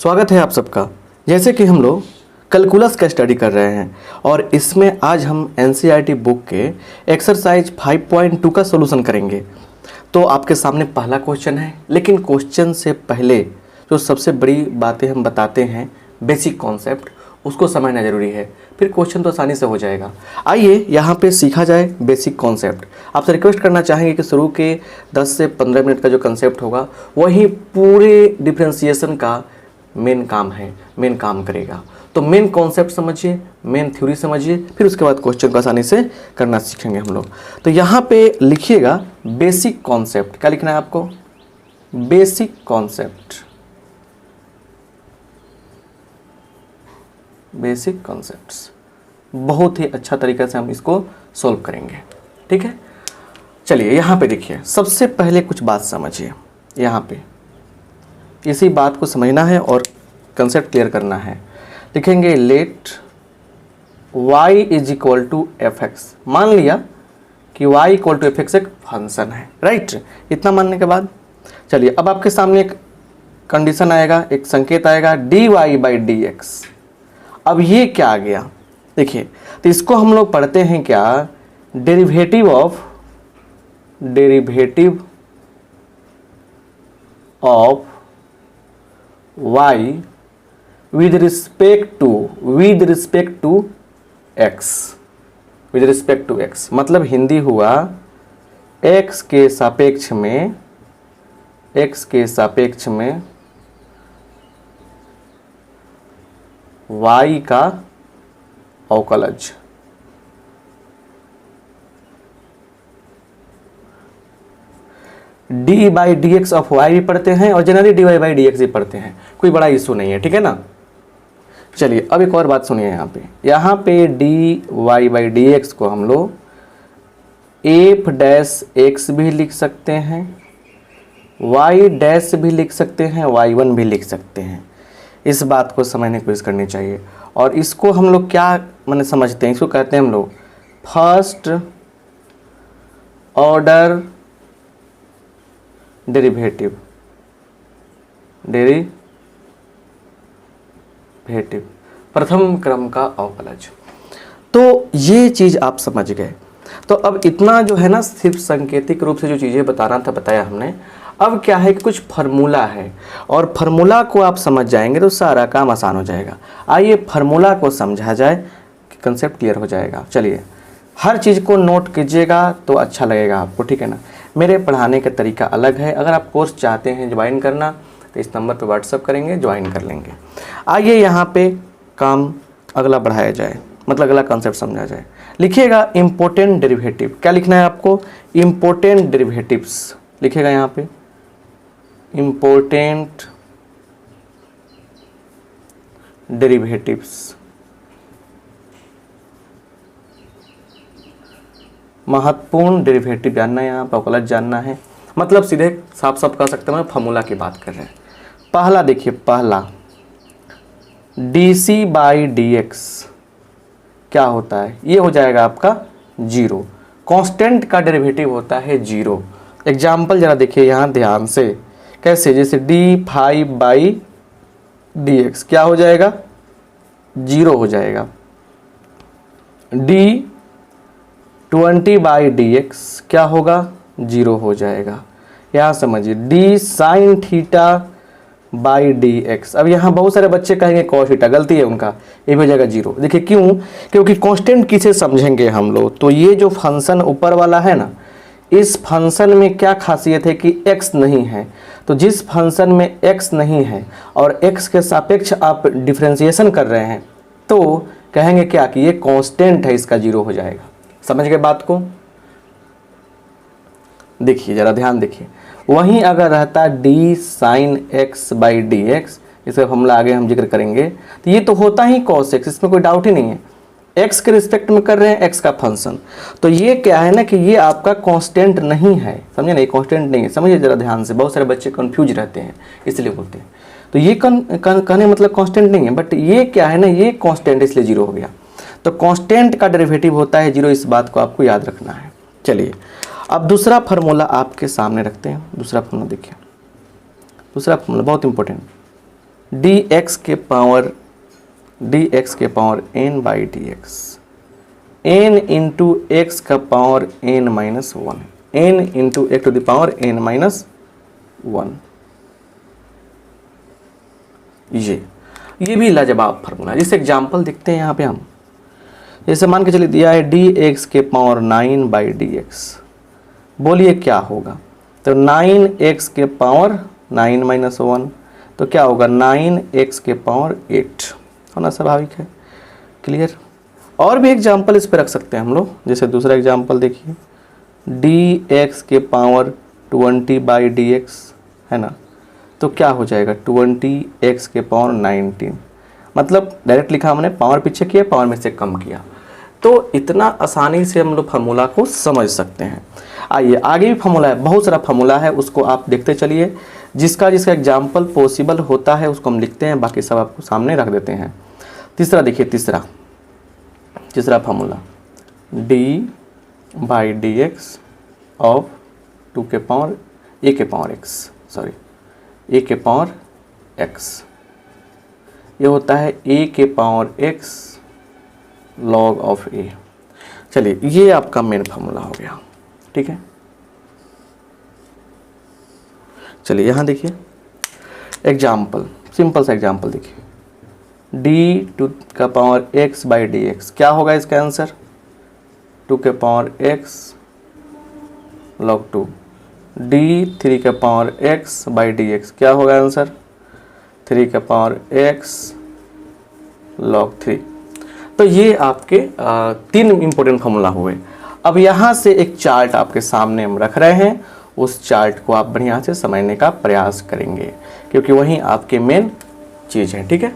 स्वागत है आप सबका। जैसे कि हम लोग कैलकुलस का स्टडी कर रहे हैं और इसमें आज हम एनसीईआरटी बुक के एक्सरसाइज 5.2 का सॉल्यूशन करेंगे। तो आपके सामने पहला क्वेश्चन है, लेकिन क्वेश्चन से पहले जो सबसे बड़ी बातें हम बताते हैं, बेसिक कॉन्सेप्ट, उसको समझना ज़रूरी है, फिर क्वेश्चन तो आसानी से हो जाएगा। आइए यहाँ पे सीखा जाए बेसिक कॉन्सेप्ट। आपसे रिक्वेस्ट करना चाहेंगे कि शुरू के 10 से 15 मिनट का जो कंसेप्ट होगा वही पूरे डिफरेंशिएशन का मेन काम है, मेन काम करेगा। तो मेन कॉन्सेप्ट समझिए, मेन थ्योरी समझिए, फिर उसके बाद क्वेश्चन को आसानी से करना सीखेंगे हम लोग। तो यहाँ पे लिखिएगा बेसिक कॉन्सेप्ट। क्या लिखना है आपको? Basic concept, basic concepts. बहुत ही अच्छा तरीके से हम इसको सॉल्व करेंगे, ठीक है। चलिए यहाँ पे देखिए, सबसे पहले कुछ बात समझिए। यहाँ पे इसी बात को समझना है और कंसेप्ट क्लियर करना है। लिखेंगे let y is equal to f x. मान लिया कि y equal to f x एक फंक्शन है, राइट। इतना मानने के बाद चलिए अब आपके सामने एक कंडीशन आएगा, एक संकेत आएगा dy बाई डी एक्स। अब ये क्या आ गया देखिए, तो इसको हम लोग पढ़ते हैं क्या, derivative of y with respect to x, मतलब हिंदी हुआ x के सापेक्ष में y का अवकलज। D by D x of y भी पढ़ते हैं और generally d y by D x भी पढ़ते हैं, कोई बड़ा इशू नहीं है, ठीक है ना। चलिए अब एक और बात सुनिए। यहाँ पे d y by D x को हम लोग एफ डैश एक्स भी लिख सकते हैं, वाई डैश भी लिख सकते हैं, वाई वन भी लिख सकते हैं। इस बात को समझने की कोशिश करनी चाहिए। और इसको हम लोग क्या माने समझते हैं, इसको कहते हैं हम लोग फर्स्ट ऑर्डर डेरिवेटिव, प्रथम क्रम का अवकलज। तो ये चीज़ आप समझ गए। तो अब इतना जो है ना, सिर्फ सांकेतिक रूप से जो चीज़ें बताना था बताया हमने। अब क्या है कि कुछ फार्मूला है और फार्मूला को आप समझ जाएंगे तो सारा काम आसान हो जाएगा। आइए फार्मूला को समझा जाए कि कंसेप्ट क्लियर हो जाएगा। चलिए हर चीज़ को नोट कीजिएगा तो अच्छा लगेगा आपको, ठीक है ना। मेरे पढ़ाने का तरीका अलग है। अगर आप कोर्स चाहते हैं ज्वाइन करना तो इस नंबर पे व्हाट्सअप करेंगे, ज्वाइन कर लेंगे। आइए यहाँ पे काम अगला बढ़ाया जाए, मतलब अगला कॉन्सेप्ट समझा जाए। लिखिएगा इम्पोर्टेंट डेरिवेटिव। क्या लिखना है आपको? इम्पोर्टेंट डेरिवेटिव्स लिखिएगा यहाँ पे, इम्पोर्टेंट डेरिवेटिव्स। महत्वपूर्ण डेरिवेटिव जानना है, यहाँ पर अवकलज जानना है, मतलब सीधे साफ साफ कह सकते हैं फॉर्मूला की बात कर रहे हैं। पहला देखिए, पहला d c by D x क्या होता है, ये हो जाएगा आपका जीरो। कांस्टेंट का डेरिवेटिव होता है जीरो। एग्जाम्पल जरा देखिए यहाँ ध्यान से, कैसे, जैसे D five by D x क्या हो जाएगा, जीरो हो जाएगा। डी 20 बाई डी एक्स क्या होगा, जीरो हो जाएगा। यहाँ समझिए D sine theta by D x. अब यहाँ बहुत सारे बच्चे कहेंगे कॉस थीटा, गलती है उनका, ये हो जाएगा जीरो। देखिए क्यों, क्योंकि कांस्टेंट किसे समझेंगे हम लोग, तो ये जो फंक्शन ऊपर वाला है ना, इस फंक्शन में क्या खासियत है कि x नहीं है। तो जिस फंक्शन में x नहीं है और x के सापेक्ष आप डिफरेंशिएशन कर रहे हैं तो कहेंगे क्या कि ये कांस्टेंट है, इसका जीरो हो जाएगा। समझ गए बात को? देखिए जरा ध्यान देखिए, वहीं अगर रहता D sign x by D x, इसका फॉर्मूला आगे हम जिक्र करेंगे, तो ये तो होता ही कॉस एक्स, इसमें कोई डाउट ही नहीं है। एक्स के रिस्पेक्ट में कर रहे हैं, एक्स का फंक्शन, तो ये क्या है ना कि ये आपका कांस्टेंट नहीं है, समझे ना, ये कांस्टेंट नहीं है। समझिए जरा ध्यान से, बहुत सारे बच्चे कंफ्यूज रहते हैं इसलिए बोलते हैं। तो ये कहने मतलब कांस्टेंट नहीं है, बट ये क्या है ना, ये कांस्टेंट इसलिए जीरो हो गया। तो कांस्टेंट का डेरिवेटिव होता है जीरो, इस बात को आपको याद रखना है। चलिए अब दूसरा फार्मूला आपके सामने रखते हैं। दूसरा फार्मूला देखिए, दूसरा फार्मूला बहुत इंपॉर्टेंट, डी एक्स के power n by D x, n into x का power n minus one, n into x to the power n minus one. ये भी लाजवाब फार्मूला है। जिससे एग्जाम्पल देखते हैं यहाँ पे हम, जैसे मान के चलिए दिया है डी एक्स के पावर 9 बाई डी एक्स, बोलिए क्या होगा। तो 9x के पावर 9 माइनस वन, तो क्या होगा 9x के पावर 8, होना स्वाभाविक है। क्लियर। और भी एग्जाम्पल इस पे रख सकते हैं हम लोग। जैसे दूसरा एग्जाम्पल देखिए, डी एक्स के पावर 20 बाई डी एक्स, है ना, तो क्या हो जाएगा 20x के पावर 19। मतलब डायरेक्ट लिखा हमने, पावर पीछे किया, पावर में से कम किया। तो इतना आसानी से हम लोग फार्मूला को समझ सकते हैं। आइए आगे भी फार्मूला है, बहुत सारा फार्मूला है, उसको आप देखते चलिए। जिसका एग्जाम्पल पॉसिबल होता है उसको हम लिखते हैं, बाकी सब आपको सामने रख देते हैं। तीसरा देखिए, तीसरा formula, d by D x of a के पावर एक्स, ये होता है ए के power x log of a. चलिए ये आपका मेन फार्मूला हो गया, ठीक है। चलिए यहाँ देखिए एग्जाम्पल, सिंपल सा एग्जाम्पल देखिए, डी टू का power x by D x, क्या होगा इसका आंसर 2 के पावर एक्स लॉग 2। डी 3 के power x by D x, क्या होगा आंसर 3 के पावर एक्स लॉग 3। तो ये आपके 3 इंपॉर्टेंट फार्मूला हुए। अब यहाँ से एक चार्ट आपके सामने हम रख रहे हैं, उस चार्ट को आप बढ़िया से समझने का प्रयास करेंगे, क्योंकि वही आपके मेन चीज़ है, ठीक है।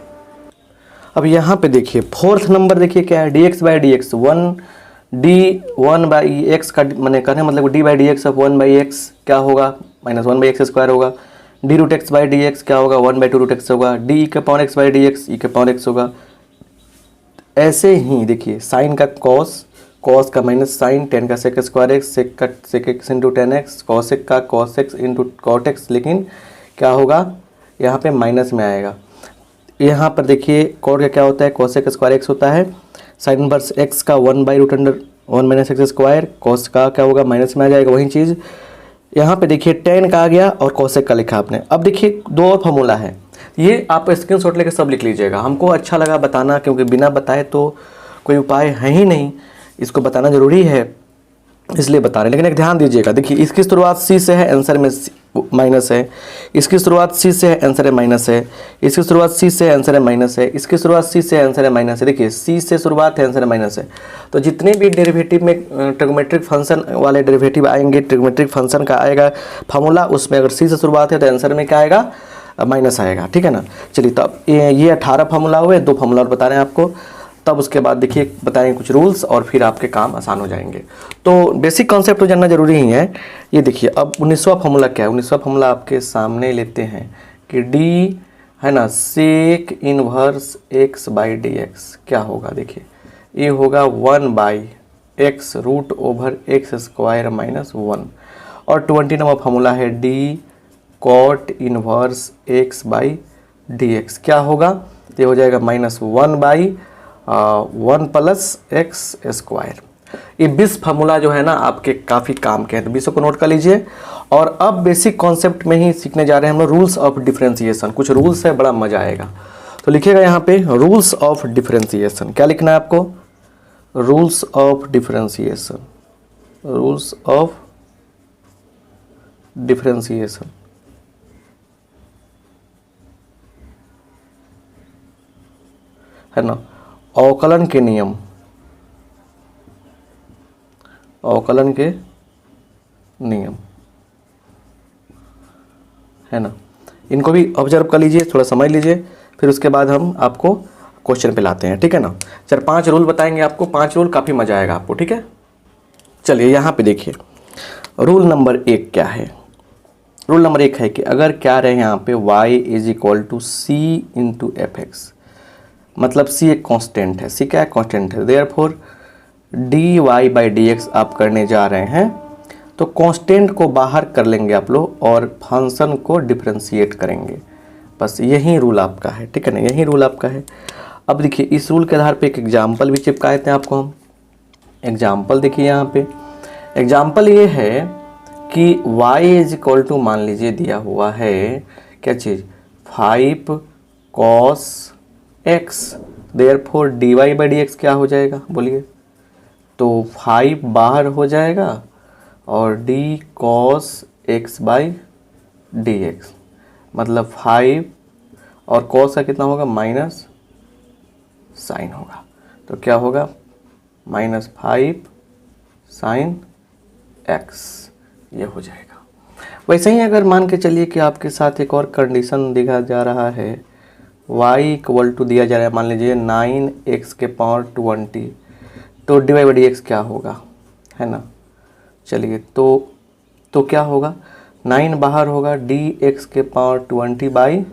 अब यहाँ पे देखिए फोर्थ नंबर देखिए क्या है, d x by D x 1, d 1 by x का मैंने कहने मतलब d by D x of 1 by x क्या होगा माइनस 1 बाई एक्स स्क्वायर होगा। D root x by D x क्या होगा 1 बाई 2 रूट एक्स होगा। डी ई के power x by D x e के पावर एक्स होगा। ऐसे ही देखिए साइन का कॉस का माइनस साइन, टेन का सेक स्क्वायर एक्स, सेक का sec x into tan x, cosec का cos x into cot x, लेकिन क्या होगा यहाँ पे माइनस में आएगा। यहाँ पर देखिए कॉट का क्या होता है, कॉसेक स्क्वायर एक्स होता है। साइन इनवर्स एक्स का 1 by root under 1 minus x square, cos का क्या होगा माइनस में आ जाएगा, वही चीज़। यहाँ पे देखिए टेन का आ गया और कॉसेक का लिखा आपने। अब देखिए 2 और फार्मूला है, ये आप स्क्रीनशॉट लेके सब लिख लीजिएगा। हमको अच्छा लगा बताना, क्योंकि बिना बताए तो कोई उपाय है ही नहीं, इसको बताना ज़रूरी है इसलिए बता रहे हैं। लेकिन एक ध्यान दीजिएगा, देखिए इसकी शुरुआत सी से है, आंसर में माइनस है। इसकी शुरुआत सी से है, आंसर है माइनस है। इसकी शुरुआत सी से है, आंसर है माइनस है। इसकी शुरुआत सी से है, आंसर है माइनस है। देखिए सी से शुरुआत है, आंसर है माइनस है। तो जितने भी डेरिवेटिव में ट्रिग्नोमेट्रिक फंक्शन वाले डेरिवेटिव आएंगे, ट्रिग्नोमेट्रिक फंक्शन का आएगा फार्मूला, उसमें अगर सी से शुरुआत है तो आंसर में क्या आएगा माइनस आएगा, ठीक है ना। चलिए तो अब ये 18 फार्मूला हुए, 2 फार्मूला और बता रहे हैं आपको। तब उसके बाद देखिए बताएंगे कुछ रूल्स और फिर आपके काम आसान हो जाएंगे। तो बेसिक कॉन्सेप्ट तो जानना जरूरी ही है। ये देखिए अब 19वां फार्मूला क्या है, 19वां फार्मूला आपके सामने लेते हैं कि डी है ना sec inverse x by D x क्या होगा। देखिए ये होगा 1 by x root over x square minus 1। और 20वां फार्मूला है d cot inverse x by D x क्या होगा, ये हो जाएगा minus 1 by 1 plus x square. ये 20 फार्मूला जो है ना आपके काफ़ी काम के हैं, तो 20 को नोट कर लीजिए। और अब बेसिक कॉन्सेप्ट में ही सीखने जा रहे हैं हम लोग रूल्स ऑफ डिफरेंशिएशन। कुछ रूल्स है, बड़ा मजा आएगा। तो लिखिएगा यहाँ पे रूल्स ऑफ डिफरेंशिएशन। क्या लिखना है आपको, rules of differentiation, rules of differentiation. है ना, अवकलन के नियम, अवकलन के नियम, है ना। इनको भी ऑब्जर्व कर लीजिए, थोड़ा समझ लीजिए, फिर उसके बाद हम आपको क्वेश्चन पे लाते हैं, ठीक है ना। 4-5 रूल बताएंगे आपको, 5 रूल, काफ़ी मजा आएगा आपको, ठीक है। चलिए यहाँ पे देखिए रूल नंबर 1 क्या है। रूल नंबर 1 है कि अगर क्या रहे यहाँ पे y is equal to c into f x, मतलब c एक कांस्टेंट है। c क्या है, कांस्टेंट है। Therefore d y by D x आप करने जा रहे हैं, तो कांस्टेंट को बाहर कर लेंगे आप लोग और फंक्शन को डिफरेंशिएट करेंगे। बस यही रूल आपका है, ठीक है ना, यही रूल आपका है। अब देखिए इस रूल के आधार पे एक एग्जाम्पल भी चिपकाए थे आपको हम। एग्जाम्पल देखिए यहाँ पे, एग्जाम्पल ये है कि y इज इक्वल टू, मान लीजिए दिया हुआ है क्या चीज़, 5 cos x, therefore dy by D x क्या हो जाएगा बोलिए, तो 5 बाहर हो जाएगा और d cos x by D x, मतलब 5 और cos का कितना होगा, माइनस साइन होगा, तो क्या होगा, -5 sin x, ये हो जाएगा। वैसे ही अगर मान के चलिए कि आपके साथ एक और कंडीशन दिखा जा रहा है, y इक्वल टू दिया जा रहा है मान लीजिए 9x के पावर 20, तो d y by D x क्या होगा, है ना। चलिए तो क्या होगा, 9 बाहर होगा, डी एक्स के पावर 20 बाई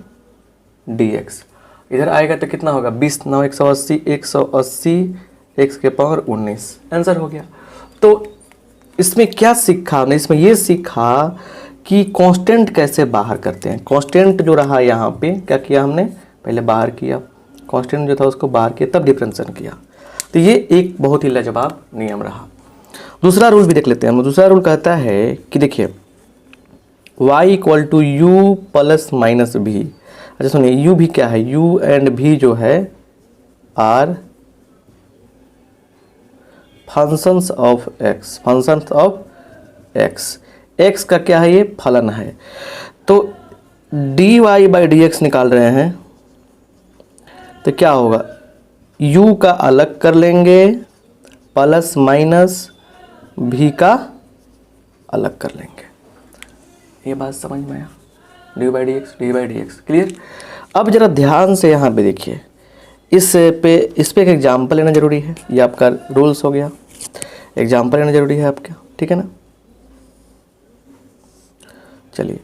डी एक्स, इधर आएगा तो कितना होगा, 20 9 180, 180 x के पावर 19, आंसर हो गया। तो इसमें क्या सीखा हमने, इसमें ये सीखा कि कांस्टेंट कैसे बाहर करते हैं। कांस्टेंट जो रहा यहाँ पे क्या किया हमने, पहले बाहर किया, कांस्टेंट जो था उसको बाहर किया, तब डिफरेंशिएशन किया। तो ये एक बहुत ही लाजवाब नियम रहा। दूसरा रूल भी देख लेते हैं हम। दूसरा रूल कहता है कि देखिए y equal to u plus minus भी। अच्छा सुनिए, u भी क्या है, u एंड v जो है are functions of x, functions of x, x का क्या है, ये फलन है। तो dy बाई डी एक्स निकाल रहे हैं तो क्या होगा, u का अलग कर लेंगे प्लस माइनस v का अलग कर लेंगे। ये बात समझ में आया, D by D x clear. अब जरा ध्यान से यहाँ पे देखिए, इस पे एक एग्जाम्पल लेना जरूरी है, ये आपका रूल्स हो गया, एग्जाम्पल लेना जरूरी है आपका, ठीक है ना। चलिए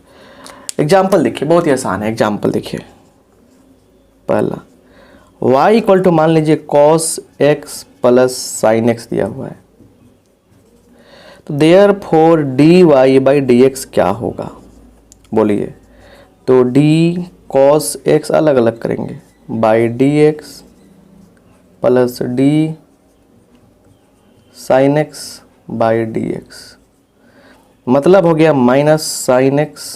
एग्जाम्पल देखिए, बहुत ही आसान है। एग्जाम्पल देखिए, पहला y इक्वल टू मान लीजिए cos x plus sine x दिया हुआ है, तो therefore d y by D x क्या होगा बोलिए, तो d cos x अलग अलग करेंगे by D x plus D sign x by D x, मतलब हो गया minus sine x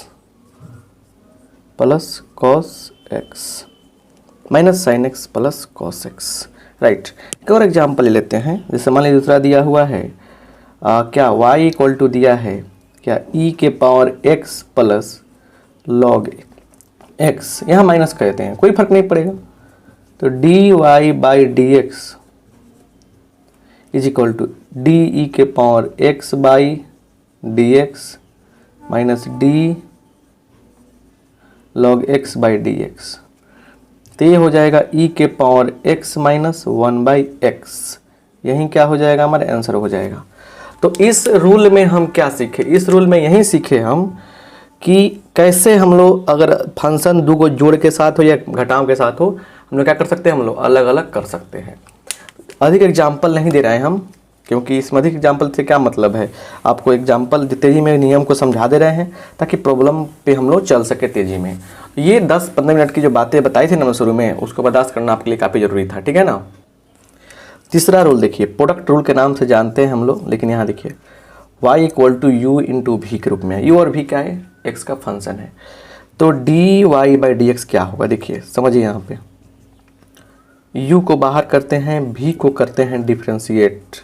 plus cos x, minus sine x plus cos x, right. एक और एग्जाम्पल ले लेते हैं। जैसे मान लीजिए दूसरा दिया हुआ है क्या y इक्वल टू दिया है क्या, e के power x plus log x, यहाँ माइनस कहते हैं, कोई फर्क नहीं पड़ेगा। तो d y by D x is equal to d e के power x by D x minus d log x by D x, तो ये हो जाएगा e के power x minus 1 by x, यही क्या हो जाएगा, हमारा आंसर हो जाएगा। तो इस रूल में हम क्या सीखे, इस रूल में यही सीखे हम कि कैसे हम लोग अगर फंक्शन दो को जोड़ के साथ हो या घटाव के साथ हो, हम लोग क्या कर सकते हैं, हम लोग अलग अलग कर सकते हैं। अधिक एग्जाम्पल नहीं दे रहे हैं हम, क्योंकि इसमें अधिक एग्जाम्पल से क्या मतलब है, आपको एग्जाम्पल तेजी में नियम को समझा दे रहे हैं ताकि प्रॉब्लम पे हम लोग चल सके तेजी में। ये 10-15 मिनट की जो बातें बताई थी ना शुरू में, उसको बर्दाश्त करना आपके लिए काफ़ी ज़रूरी था, ठीक है ना। तीसरा रूल देखिए, प्रोडक्ट रूल के नाम से जानते हैं हम लोग, लेकिन यहाँ देखिए y equal to u into v के रूप में, u और v क्या है, x का फंक्शन है। तो d y by D x क्या होगा, देखिए समझिए, यहाँ पे u को बाहर करते हैं, v को करते हैं डिफ्रेंशिएट,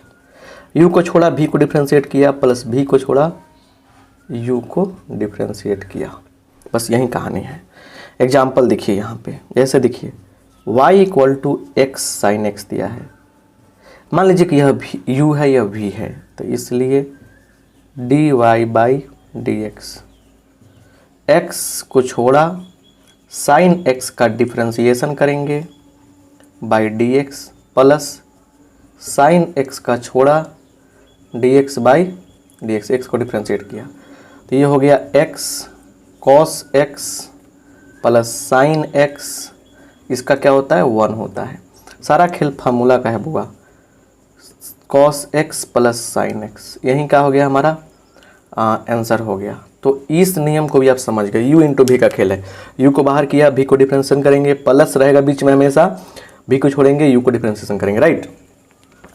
u को छोड़ा v को डिफ्रेंशिएट किया, प्लस v को छोड़ा u को डिफ्रेंशिएट किया, बस यही कहानी है। एग्जाम्पल देखिए यहाँ पे, जैसे देखिए y equal to x sine x दिया है, मान लीजिए कि यह u है यह v है, तो इसलिए d y by D x, x को छोड़ा साइन एक्स का डिफ्रेंशिएशन करेंगे by D x plus sine x का छोड़ा d x by D x, x को डिफ्रेंशिएट किया, तो ये हो गया x cos x plus sine x, इसका क्या होता है 1 होता है, सारा खेल फार्मूला का है बुआ, cos x plus sine x, यही क्या हो गया हमारा आंसर हो गया, तो इस नियम को भी आप समझ गए, u इंटू भी का खेल है। u को बाहर किया, v को डिफरेंशिएशन करेंगे, प्लस रहेगा बीच में हमेशा, v को छोड़ेंगे, u को डिफरेंशिएशन करेंगे, राइट।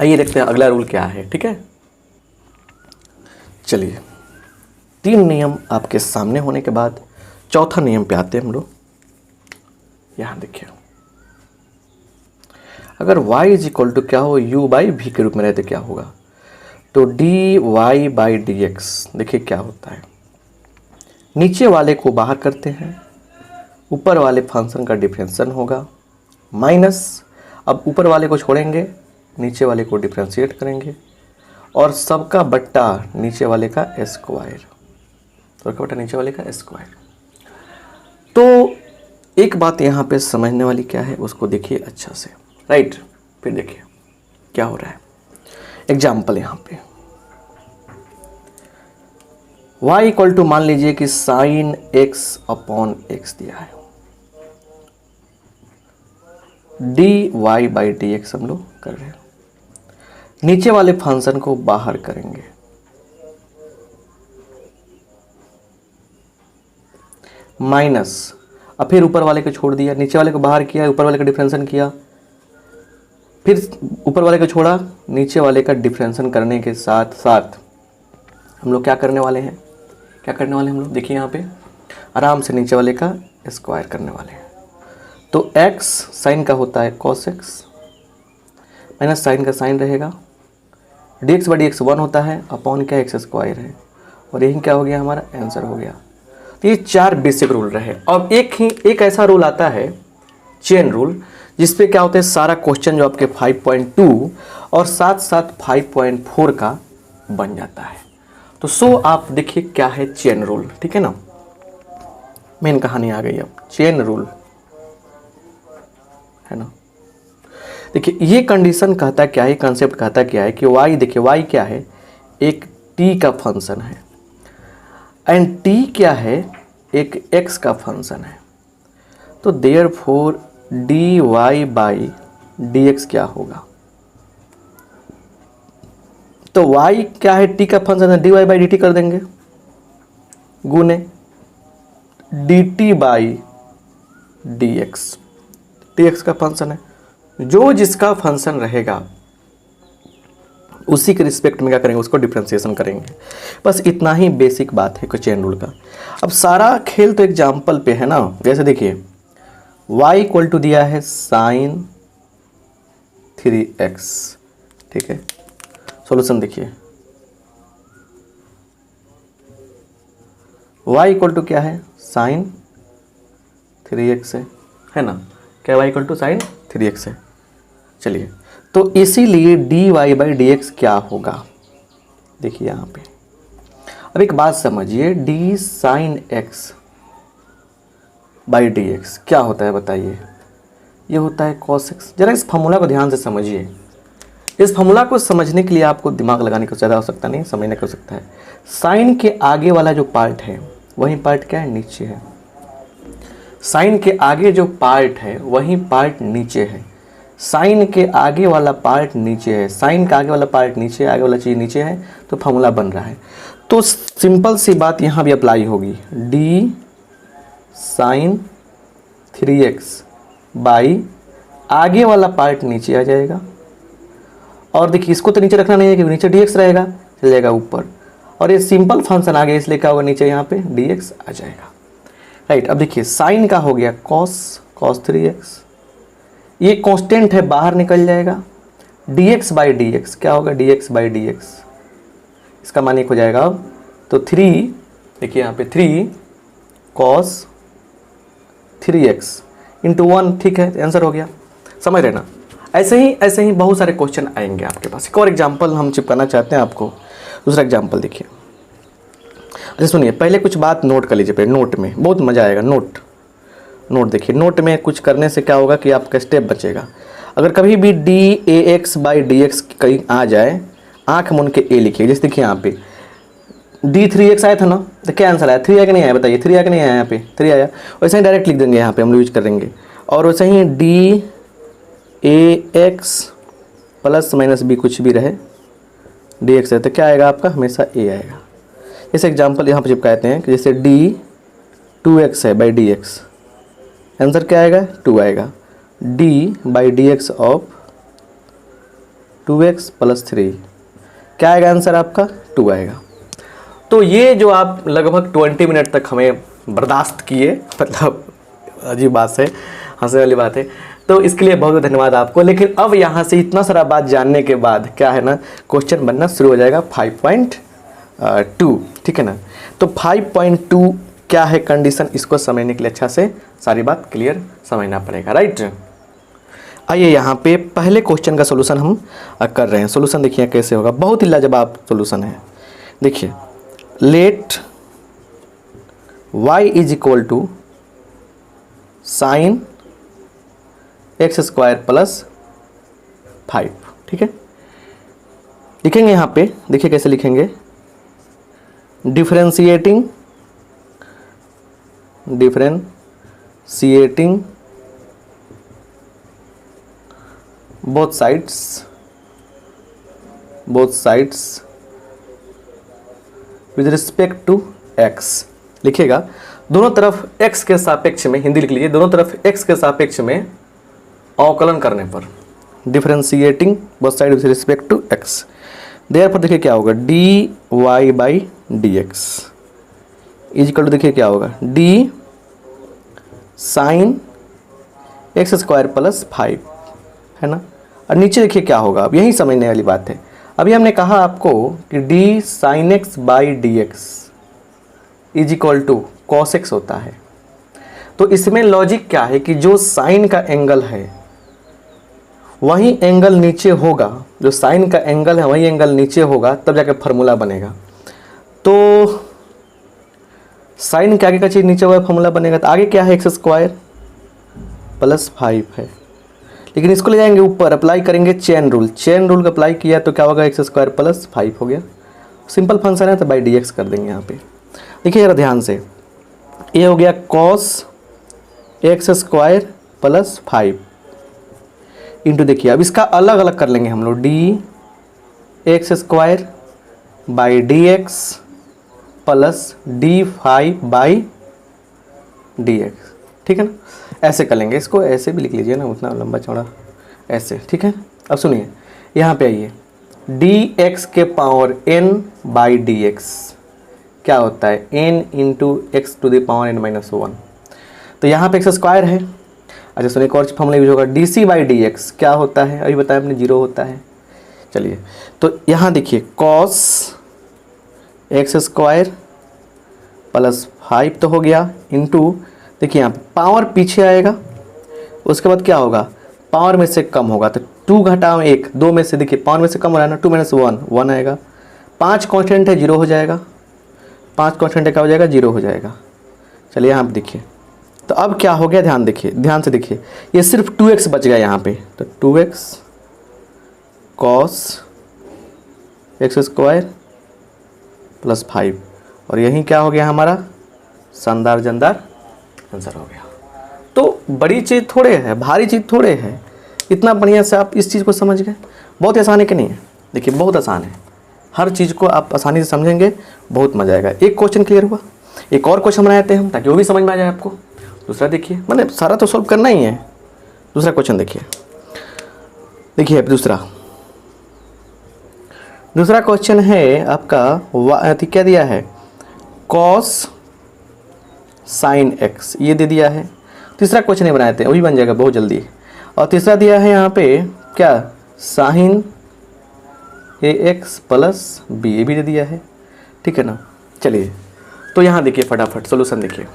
आइए देखते हैं अगला रूल क्या है, ठीक है। चलिए, 3 नियम आपके सामने होने के बाद चौथा नियम पे आते हैं हम लोग। यहां देखिए, अगर y इज इक्वल टू क्या हो, u बाई v के रूप में रहते क्या होगा, तो dy बाई dx, देखिए क्या होता है, नीचे वाले को बाहर करते हैं, ऊपर वाले फंक्शन का डिफरेंशिएशन होगा, माइनस, अब ऊपर वाले को छोड़ेंगे, नीचे वाले को डिफरेंशिएट करेंगे, और सबका बट्टा नीचे वाले का स्क्वायर, सबका बट्टा नीचे वाले का स्क्वायर। तो एक बात यहाँ पे समझने वाली क्या है, उसको देखिए अच्छा से, राइट। फिर देखिए क्या हो रहा है, एग्जाम्पल यहाँ पे y इक्वल टू मान लीजिए कि साइन x अपॉन x दिया है, dy बाई dx हम लोग कर रहे हैं, नीचे वाले फंक्शन को बाहर करेंगे, माइनस, अब फिर ऊपर वाले को छोड़ दिया, नीचे वाले को बाहर किया, ऊपर वाले का डिफरेंशिएशन किया, फिर ऊपर वाले को छोड़ा, नीचे वाले का डिफरेंशिएशन करने के साथ साथ हम लोग क्या करने वाले हैं, क्या करने वाले हैं हम लोग, देखिए यहाँ पे आराम से नीचे वाले का स्क्वायर करने वाले हैं। तो x साइन का होता है cos x, माइनस साइन का साइन रहेगा, dx बाई dx 1 होता है, अपॉन क्या x स्क्वायर है, और यही क्या हो गया, हमारा आंसर हो गया। तो ये 4 बेसिक रूल रहे। और एक ऐसा रूल आता है चेन रूल, जिसपे क्या होता है, सारा क्वेश्चन जो आपके 5.2 और साथ साथ 5.4 का बन जाता है। तो सो आप देखिए क्या है चेन रूल, ठीक है ना, मेन कहानी आ गई। अब चेन रूल है ना, देखिए ये कंडीशन कहता क्या है, कंसेप्ट कहता क्या है कि y, देखिए y क्या है, एक t का फंक्शन है, एंड t क्या है, एक x का फंक्शन है। तो देयरफॉर dy बाई dx क्या होगा, तो y क्या है, t का फंक्शन है, dy बाई dt कर देंगे, गुने dt बाई dx, dx का फंक्शन है, जो जिसका फंक्शन रहेगा उसी के रिस्पेक्ट में क्या करेंगे, उसको डिफरेंशिएशन करेंगे। बस इतना ही बेसिक बात है चेन रूल का। अब सारा खेल तो एग्जाम्पल पे है ना, जैसे देखिए y इक्वल टू दिया है साइन 3x, ठीक है, सॉल्यूशन देखिए y इक्वल टू क्या है, साइन 3x है ना, क्या y equal to sign 3x है। चलिए, तो इसीलिए dy बाई dx क्या होगा, देखिए यहाँ पे। अब एक बात समझिए, d sine x by dx क्या होता है बताइए, ये होता है cos x। जरा इस फॉर्मूला को ध्यान से समझिए। इस फॉर्मूला को समझने के लिए आपको दिमाग लगाने की ज़्यादा आवश्यकता नहीं, समझने की आवश्यकता है। साइन के आगे वाला जो पार्ट है वही पार्ट क्या है, नीचे है। साइन के आगे जो पार्ट है वही पार्ट नीचे है, साइन के आगे वाला पार्ट नीचे है, साइन का आगे वाला पार्ट नीचे है, आगे वाला चीज़ नीचे है, तो फॉर्मूला बन रहा है। तो सिंपल सी बात यहाँ भी अप्लाई होगी, d साइन 3x बाई आगे वाला पार्ट नीचे आ जाएगा, और देखिए इसको तो नीचे रखना नहीं है क्योंकि नीचे dx रहेगा, चल जाएगा ऊपर, और ये सिंपल फंक्शन आ गया इसलिए क्या होगा, नीचे यहाँ पे dx आ जाएगा, राइट। अब देखिए साइन का हो गया cos 3x, ये कांस्टेंट है, बाहर निकल जाएगा, dx बाई dx क्या होगा, dx बाई dx, इसका मान एक हो जाएगा। अब तो 3, देखिए यहाँ पे 3 cos 3x इंटू 1, ठीक है, आंसर हो गया, समझ रहे ना। ऐसे ही बहुत सारे क्वेश्चन आएंगे आपके पास। एक और एग्जाम्पल हम चिपकाना चाहते हैं आपको, दूसरा एग्जाम्पल देखिए। अच्छा सुनिए, पहले कुछ बात नोट कर लीजिए, पहले नोट में बहुत मज़ा आएगा। नोट देखिए, नोट में कुछ करने से क्या होगा कि आपका स्टेप बचेगा। अगर कभी भी dAx बाई dx कहीं आ जाए, आँख मूंद के ए लिखिए। जैसे देखिए यहाँ पे d3x आया था ना, तो क्या आंसर आया, 3 आया कि नहीं आया बताइए, 3 आया कि नहीं आया, यहाँ पे 3 आया, वैसे ही डायरेक्ट लिख देंगे, यहाँ पे हम यूज करेंगे। और वैसे ही dAx प्लस माइनस b कुछ भी रहे, dx है तो क्या आएगा आपका, हमेशा a आएगा। जैसे एग्जाम्पल यहाँ पर चिपकाते हैं कि जैसे डी 2x है बाई डी एक्स, आंसर क्या आएगा 2 आएगा। d by D x of 2x plus 3 क्या आएगा आंसर आपका 2 आएगा। तो ये जो आप लगभग 20 मिनट तक हमें बर्दाश्त किए, मतलब अजीब बात है, हंसने वाली बात है, तो इसके लिए बहुत बहुत धन्यवाद आपको। लेकिन अब यहाँ से इतना सारा बात जानने के बाद क्या है ना, क्वेश्चन बनना शुरू हो जाएगा 5.2, ठीक है ना। तो 5.2 क्या है कंडीशन, इसको समझने के लिए अच्छा से सारी बात क्लियर समझना पड़ेगा, राइट। आइए यहाँ पे पहले क्वेश्चन का सोल्यूशन हम कर रहे हैं। सोल्यूशन देखिए कैसे होगा, बहुत ही लाजवाब सोल्यूशन है। देखिए let y is equal to sine x square plus 5, ठीक है। लिखेंगे यहाँ पे, देखिए कैसे लिखेंगे, differentiating both sides with respect to x। लिखिएगा दोनों तरफ x के सापेक्ष में, हिंदी लिख लीजिए, दोनों तरफ x के सापेक्ष में अवकलन करने पर, differentiating both side with respect to x, therefore देखिए क्या होगा, dy by D x is equal to, देखिए क्या होगा, d sine x square plus 5, है ना। और नीचे देखिए क्या होगा, अब यही समझने वाली बात है। अभी हमने कहा आपको कि d sine x by D x is equal to cos x होता है। तो इसमें लॉजिक क्या है कि जो साइन का एंगल है वही एंगल नीचे होगा, जो साइन का एंगल है वही एंगल नीचे होगा, तब जाके फार्मूला बनेगा। तो साइन के आगे का चीज़ नीचे हुआ फार्मूला बनेगा, तो आगे क्या है एक्स स्क्वायर प्लस 5 है। लेकिन इसको ले जाएंगे ऊपर, अप्लाई करेंगे चेन रूल का अप्लाई किया तो क्या होगा, एक्स स्क्वायर प्लस 5 हो गया। सिंपल फंक्शन है तो बाई डी एक्स कर देंगे यहाँ पे। देखिए जरा ध्यान से, ये हो गया cos x square plus 5 into, देखिए अब इसका अलग अलग कर लेंगे हम लोग, D x square by D x plus D 5 by D x, ठीक है ना। ऐसे कर लेंगे, इसको ऐसे भी लिख लीजिए ना, उतना लंबा चौड़ा ऐसे, ठीक है। अब सुनिए यहाँ पे आइए, डी एक्स के power n by D x क्या होता है, n into x to the power n minus 1। तो यहाँ पे एक्स स्क्वायर है। अच्छा सुनिए, एक और फॉर्मूला यूज होगा, d c by D x क्या होता है, अभी बताया आपने 0 होता है। चलिए तो यहाँ देखिए कॉस एक्स स्क्वायर प्लस 5 तो हो गया, इंटू देखिए यहाँ पावर पीछे आएगा, उसके बाद क्या होगा, पावर में से कम होगा, तो 2 घटाओ 1, 2 में से, देखिए पावर में से कम हो रहा है ना, 2 माइनस 1 1 आएगा, 5 कांस्टेंट है 0 हो जाएगा, 5 कांस्टेंट है क्या हो जाएगा 0 हो जाएगा। चलिए यहाँ पे देखिए, तो अब क्या हो गया, ध्यान से देखिए, ये सिर्फ 2x बच गया यहाँ पे, तो 2x cos x square plus 5, और यही क्या हो गया हमारा शानदार जानदार आंसर हो गया। तो बड़ी चीज़ थोड़े है, भारी चीज़ थोड़े है, इतना बढ़िया से आप इस चीज़ को समझ गए। बहुत आसान है कि नहीं है, देखिए बहुत आसान है, हर चीज़ को आप आसानी से समझेंगे, बहुत मजा आएगा। एक क्वेश्चन क्लियर हुआ, एक और क्वेश्चन बनाते हैं हम ताकि वो भी समझ में आ जाए आपको। दूसरा देखिए, मतलब सारा तो सॉल्व करना ही है। दूसरा क्वेश्चन देखिए दूसरा क्वेश्चन है आपका, क्या दिया है, कॉस साइन एक्स ये दे दिया है। तीसरा क्वेश्चन नहीं बनाए थे, वो भी बन जाएगा बहुत जल्दी। और तीसरा दिया है यहाँ पे क्या, sign a x plus B, ये भी दे दिया है, ठीक है ना। चलिए तो यहाँ देखिए फटाफट सोल्यूशन देखिए,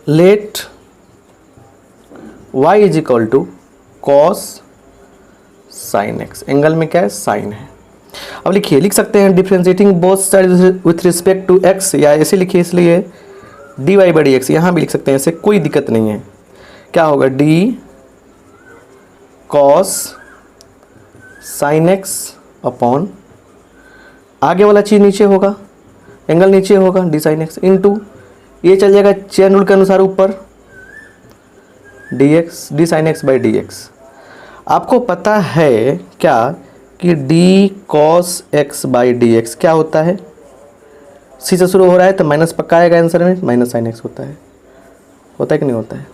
let y is equal to cos sine x, angle में क्या है साइन है। अब लिख सकते हैं differentiating both side with respect to x, या ऐसे लिखिए इसलिए d y by D x, यहाँ भी लिख सकते हैं ऐसे, कोई दिक्कत नहीं है। क्या होगा, D cos sine x upon, आगे वाला चीज़ नीचे होगा, एंगल नीचे होगा, डी साइन एक्स इंटू, ये चल जाएगा चेन रूल के अनुसार ऊपर, D x D sign x by D x. आपको पता है क्या कि D cos x by D x क्या होता है, सी से शुरू हो रहा है तो माइनस पक्का आएगा आंसर में, माइनस साइन एक्स होता है कि नहीं होता है।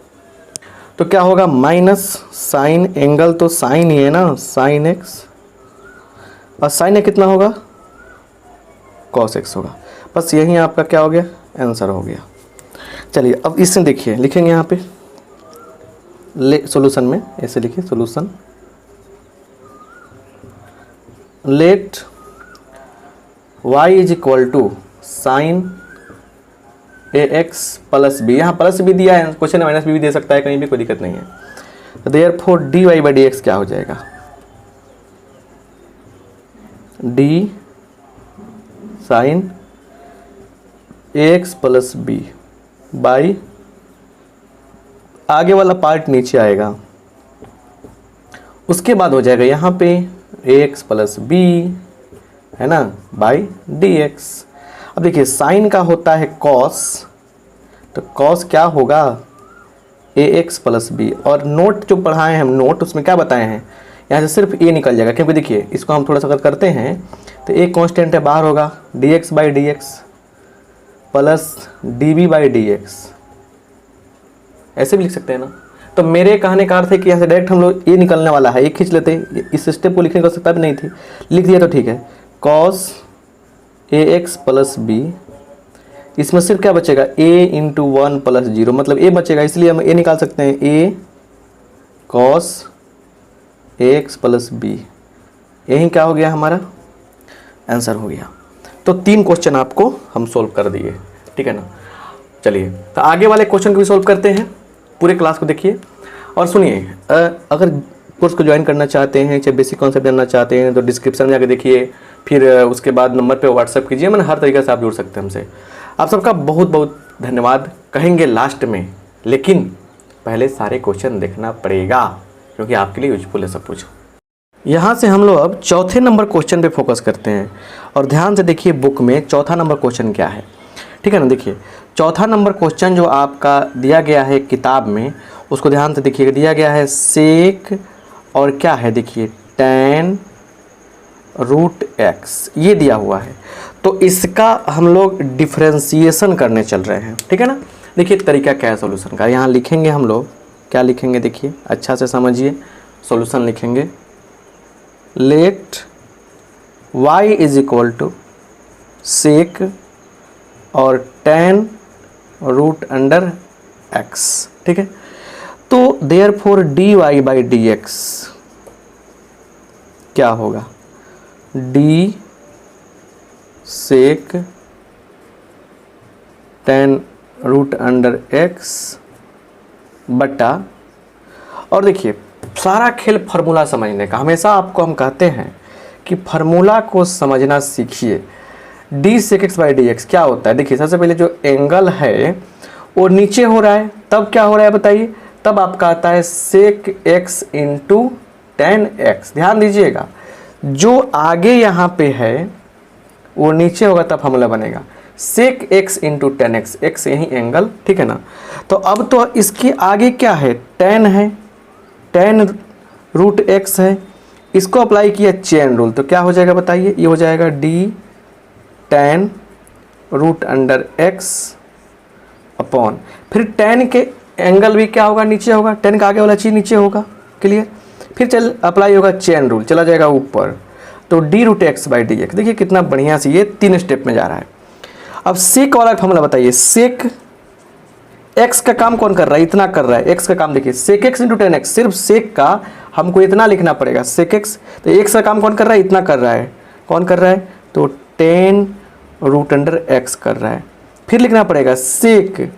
तो क्या होगा, माइनस साइन एंगल तो साइन ही है ना, साइन एक्स, और साइन एक्स कितना होगा, कॉस एक्स होगा। बस यही आपका क्या हो गया, आंसर हो गया। चलिए अब इससे देखिए, लिखेंगे यहाँ पे सॉल्यूशन में ऐसे लिखिए, solution let y is equal to sine a x plus b, यहाँ प्लस भी दिया है क्वेश्चन में, माइनस भी दे सकता है कहीं भी, कोई दिक्कत नहीं है। Therefore d y by D x क्या हो जाएगा, d sine a x plus b by, आगे वाला पार्ट नीचे आएगा, उसके बाद हो जाएगा यहाँ पे ए एक्स प्लस बी है ना, बाई डी एक्स। अब देखिए साइन का होता है कॉस, तो कॉस क्या होगा, ए एक्स प्लस बी, और नोट जो पढ़ाए हैं हम, नोट उसमें क्या बताए हैं, यहाँ से सिर्फ ए निकल जाएगा, क्योंकि देखिए इसको हम थोड़ा सा अगर करते हैं तो ए कांस्टेंट है, बाहर होगा d x by D x plus d b by D x, ऐसे भी लिख सकते हैं ना। तो मेरे कहने का अर्थ है कि यहाँ से डायरेक्ट हम लोग ए निकलने वाला है, ए खींच लेते, इस स्टेप को लिखने की आवश्यकता भी नहीं थी, लिख दिया तो ठीक है, cos A x plus B, इसमें सिर्फ क्या बचेगा, ए इंटू वन प्लस जीरो, मतलब ए बचेगा, इसलिए हम ए निकाल सकते हैं, ए cos A x plus B, यही क्या हो गया हमारा आंसर हो गया। तो 3 क्वेश्चन आपको हम सोल्व कर दिए, ठीक है ना। चलिए तो आगे वाले क्वेश्चन को भी सोल्व करते हैं, पूरे क्लास को देखिए और सुनिए। अगर कोर्स को ज्वाइन करना चाहते हैं, चाहे बेसिक कॉन्सेप्ट जानना चाहते हैं, तो डिस्क्रिप्शन में जाकर देखिए, फिर उसके बाद नंबर पे व्हाट्सएप कीजिए, मैंने हर तरीके से आप जुड़ सकते हैं हमसे। आप सबका बहुत बहुत धन्यवाद कहेंगे लास्ट में, लेकिन पहले सारे क्वेश्चन देखना पड़ेगा क्योंकि आपके लिए यूजफुल है सब कुछ। यहाँ से हम लोग अब चौथे नंबर क्वेश्चन पे फोकस करते हैं, और ध्यान से देखिए बुक में चौथा नंबर क्वेश्चन क्या है, ठीक है ना। देखिए चौथा नंबर क्वेश्चन जो आपका दिया गया है किताब में, उसको ध्यान से देखिए, दिया गया है सेक और क्या है, देखिए tan रूट एक्स, ये दिया हुआ है। तो इसका हम लोग डिफ्रेंसिएशन करने चल रहे हैं, ठीक है ना। देखिए तरीका क्या है सॉल्यूशन का, यहाँ लिखेंगे हम लोग, क्या लिखेंगे देखिए अच्छा से समझिए, सॉल्यूशन लिखेंगे let y is equal to sec और tan रूट अंडर x, ठीक है। तो therefore d y by D x क्या होगा, d sec tan root under x बटा, और देखिए सारा खेल फार्मूला समझने का, हमेशा आपको हम कहते हैं कि फार्मूला को समझना सीखिए। D sec x by D x क्या होता है, देखिए सबसे पहले जो एंगल है वो नीचे हो रहा है, तब क्या हो रहा है बताइए, तब आपका आता है sec x into tan x. ध्यान दीजिएगा जो आगे यहाँ पे है वो नीचे होगा, तब फार्मूला बनेगा sec x into tan x, x यही एंगल, ठीक है ना। तो अब तो इसके आगे क्या है, टेन है, टेन रूट एक्स है, इसको अप्लाई किया चेन रूल, तो क्या हो जाएगा बताइए, ये हो जाएगा d tan root under x upon, फिर टेन के एंगल भी क्या होगा, नीचे होगा, टेन का आगे वाला चीज़ नीचे होगा, क्लियर। फिर चल अप्लाई होगा चेन रूल, चला जाएगा ऊपर, तो d root x by D x. देखिए कितना बढ़िया से ये 3 स्टेप में जा रहा है। अब सेक वाला फॉर्मूला बताइए, सेक एक्स का काम कौन कर रहा है, इतना कर रहा है, एक्स का काम देखिए sec x into tan x, सिर्फ सेक का हमको इतना लिखना पड़ेगा, सेक एक्स, तो एक्स का काम कौन कर रहा है, इतना कर रहा है, कौन कर रहा है, तो टेन रूट अंडर एक्स कर रहा है। फिर लिखना पड़ेगा सेक,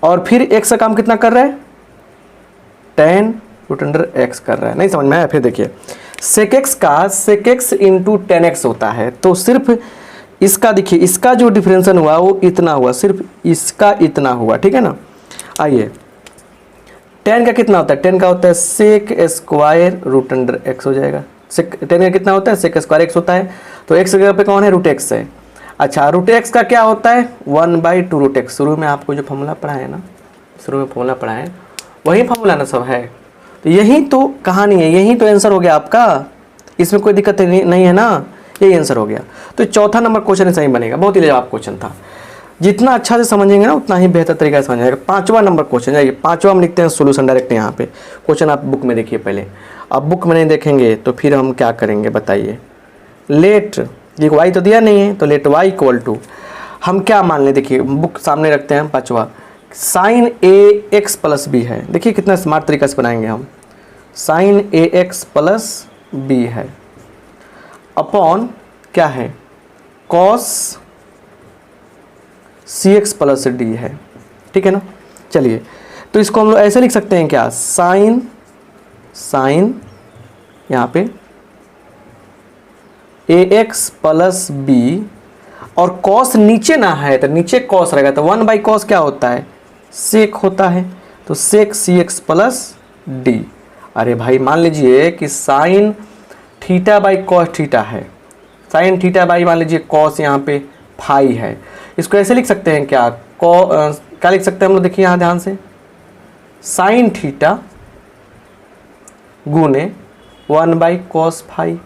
और फिर एक्स का काम कितना कर रहा है, टेन रूट अंडर एक्स कर रहा है। नहीं समझ में आया, फिर देखिए सेक एक्स का sec x into tan x होता है, तो सिर्फ इसका देखिए, इसका जो डिफरेंशियल हुआ वो इतना हुआ, सिर्फ इसका इतना हुआ, ठीक है ना। आइए टेन का कितना होता है, टेन का होता है sec square root under x हो जाएगा, सेक टेन का कितना होता है, सेक स्क्वायर एक्स होता है, तो एक्स जगह पे कौन है, रूट एक्स है। अच्छा रूट एक्स का क्या होता है, 1/2 रूट एक्स। शुरू में आपको जो फॉर्मूला पढ़ा है ना, शुरू में फॉर्मूला पढ़ा है वही फॉर्मूला ना सब है, तो यही तो कहानी है, यही तो आंसर हो गया आपका, इसमें कोई दिक्कत नहीं है ना, यही आंसर हो गया। तो चौथा नंबर क्वेश्चन सही बनेगा, बहुत ही लाजवाब क्वेश्चन था। जितना अच्छा से समझेंगे ना उतना ही बेहतर तरीका से समझ आएगा। पाँचवा नंबर क्वेश्चन, जाइए पाँचवा हम लिखते हैं सोल्यूशन डायरेक्ट यहाँ पे। क्वेश्चन आप बुक में देखिए पहले, अब बुक में नहीं देखेंगे तो फिर हम क्या करेंगे बताइए। लेट, ये वाई तो दिया नहीं है, तो लेट वाई इक्वल टू, हम क्या मान लें, देखिए बुक सामने रखते हैं पाँचवा, sign a x plus B है। देखिए कितना स्मार्ट तरीका से बनाएंगे हम, sign a x plus B है अपॉन क्या है, कॉस सी एक्स प्लस डी है, ठीक है ना। चलिए तो इसको हम लोग ऐसे लिख सकते हैं क्या, साइन यहाँ पे ए एक्स प्लस बी, और कॉस नीचे ना है तो नीचे कॉस रहेगा, तो 1 बाई कॉस क्या होता है, सेक होता है, तो सेक सी एक्स प्लस डी। अरे भाई मान लीजिए कि sine theta by cos theta है, साइन थीटा बाई मान लीजिए कॉस यहाँ पे फाई है, इसको ऐसे लिख सकते हैं क्या, क्या लिख सकते हैं हम लोग, देखिए यहाँ ध्यान से, साइन थीटा गुने 1 बाई कॉस फाई,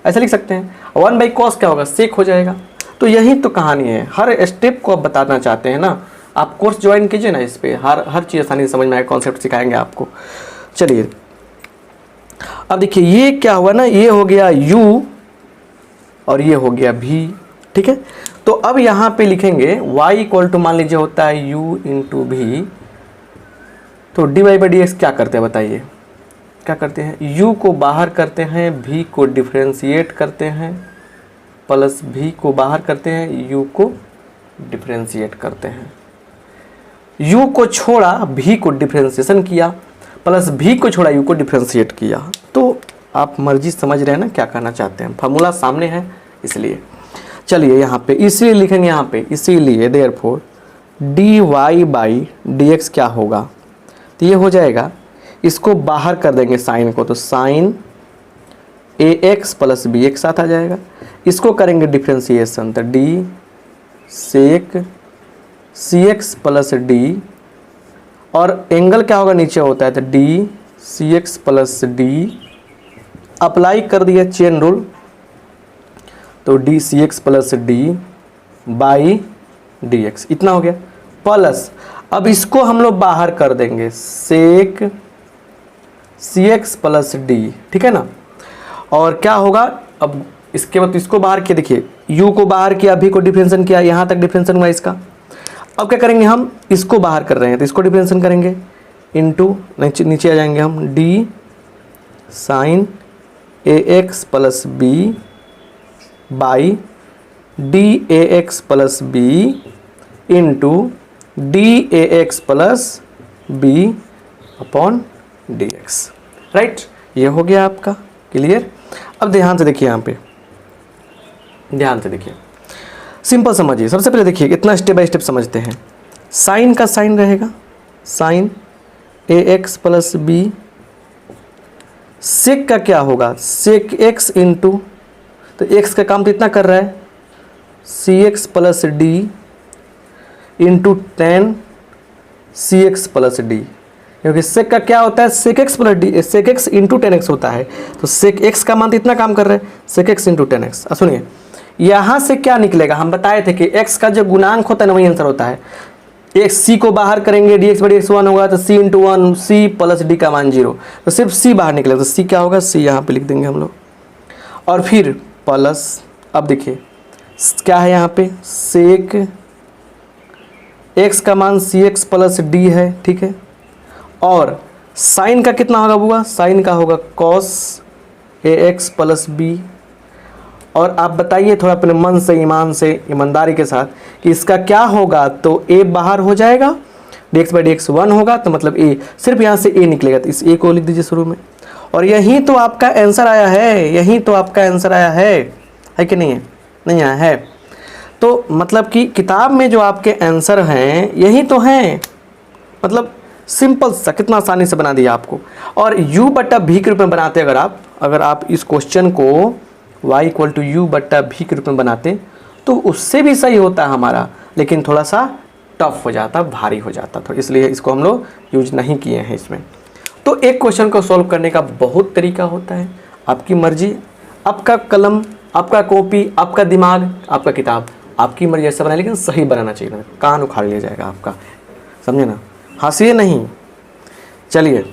ऐसे लिख सकते हैं। 1 बाई कॉस क्या होगा, सेक हो जाएगा। तो यही तो कहानी है, हर स्टेप को आप बताना चाहते हैं ना, आप कोर्स ज्वाइन कीजिए ना, इस पर हर चीज़ आसानी से समझ में आएगा, कॉन्सेप्ट सिखाएंगे आपको। चलिए अब देखिए ये क्या हुआ ना, ये हो गया u और ये हो गया v, ठीक है। तो अब यहाँ पे लिखेंगे y इक्वल टू मान लीजिए होता है u इंटू v, तो d y by D x क्या करते हैं बताइए, क्या करते हैं, u को बाहर करते हैं, v को डिफ्रेंशिएट करते हैं, प्लस v को बाहर करते हैं, u को डिफ्रेंशिएट करते हैं। u को छोड़ा v को डिफ्रेंशिएशन किया, प्लस v को छोड़ा u को डिफ्रेंशिएट किया। तो आप मर्जी समझ रहे हैं ना क्या कहना चाहते हैं, फार्मूला सामने है इसलिए। चलिए यहाँ पे इसीलिए लिखेंगे, यहाँ पे इसीलिए therefore d y by D x क्या होगा, तो ये हो जाएगा, इसको बाहर कर देंगे साइन को, तो sine a x plus b एक साथ आ जाएगा, इसको करेंगे डिफ्रेंशिएशन, तो d sec c x plus d, और एंगल क्या होगा नीचे होता है, तो d c x plus d, apply कर दिया चेन रूल, तो d c x plus d by D x, इतना हो गया। प्लस अब इसको हम लोग बाहर कर देंगे, सेक सी एक्स प्लस डी, ठीक है ना। और क्या होगा, अब इसके बाद इसको बाहर किया, देखिए u को बाहर किया, v को डिफरेंशिएशन किया, यहाँ तक डिफरेंशिएशन हुआ इसका। अब क्या करेंगे, हम इसको बाहर कर रहे हैं तो इसको डिफरेंशिएशन करेंगे, इनटू नीचे आ जाएंगे हम, d sine a x plus b by d a x plus b into d a x plus b upon d x, right. ये हो गया आपका क्लियर। अब ध्यान से देखिए, यहाँ पे ध्यान से देखिए, सिंपल समझिए। सबसे पहले देखिए इतना स्टेप बाय स्टेप समझते हैं। साइन का साइन रहेगा, sine a x plus b, sec का क्या होगा, सेक एक्स इंटू, तो एक्स का काम तो इतना कर रहा है, c x plus d into tan c x plus d, क्योंकि सेक का क्या होता है, sec x plus d, sec x into tan x होता है, तो सेक एक्स का मान तो इतना काम कर रहा है, sec x into tan x. सुनिए यहाँ से क्या निकलेगा, हम बताए थे कि एक्स का जो गुणांक होता है ना वही आंसर होता है। एक सी को बाहर करेंगे, डी एक्स बड़ी एक्स 1 होगा, तो सी इंटू 1 सी प्लस डी का मान 0, तो सिर्फ सी बाहर निकलेगा, तो सी क्या होगा, सी यहाँ पे लिख देंगे हम लोग, और फिर प्लस, अब देखिए क्या है यहाँ पे, सेक एक्स का मान सी एक्स प्लस डी है, ठीक है, और साइन का कितना होगा बुआ, साइन का होगा cos A x plus B. और आप बताइए थोड़ा अपने मन से, ईमान से, ईमानदारी के साथ कि इसका क्या होगा, तो a बाहर हो जाएगा, dx बाई dx 1 होगा, तो मतलब a, सिर्फ यहाँ से a निकलेगा, तो इस a को लिख दीजिए शुरू में। और यही तो आपका आंसर आया है, यही तो आपका आंसर आया है कि नहीं है, नहीं आया है। तो मतलब कि किताब में जो आपके आंसर हैं यही तो हैं, मतलब सिंपल सा, कितना आसानी से बना दिया आपको। और u बट्टा v के रूप में बनाते अगर आप इस क्वेश्चन को y इक्वल टू यू बट्टा v के रूप में बनाते तो उससे भी सही होता है हमारा, लेकिन थोड़ा सा टफ हो जाता, भारी हो जाता, तो इसलिए इसको हम लोग यूज नहीं किए हैं इसमें। तो एक क्वेश्चन को सॉल्व करने का बहुत तरीका होता है, आपकी मर्जी, आपका कलम, आपका कॉपी, आपका दिमाग, आपका किताब, आपकी मर्जी ऐसा बनाए, लेकिन सही बनाना चाहिए, ना कान उखाड़ लिया जाएगा आपका, समझे ना। हंसिए नहीं, चलिए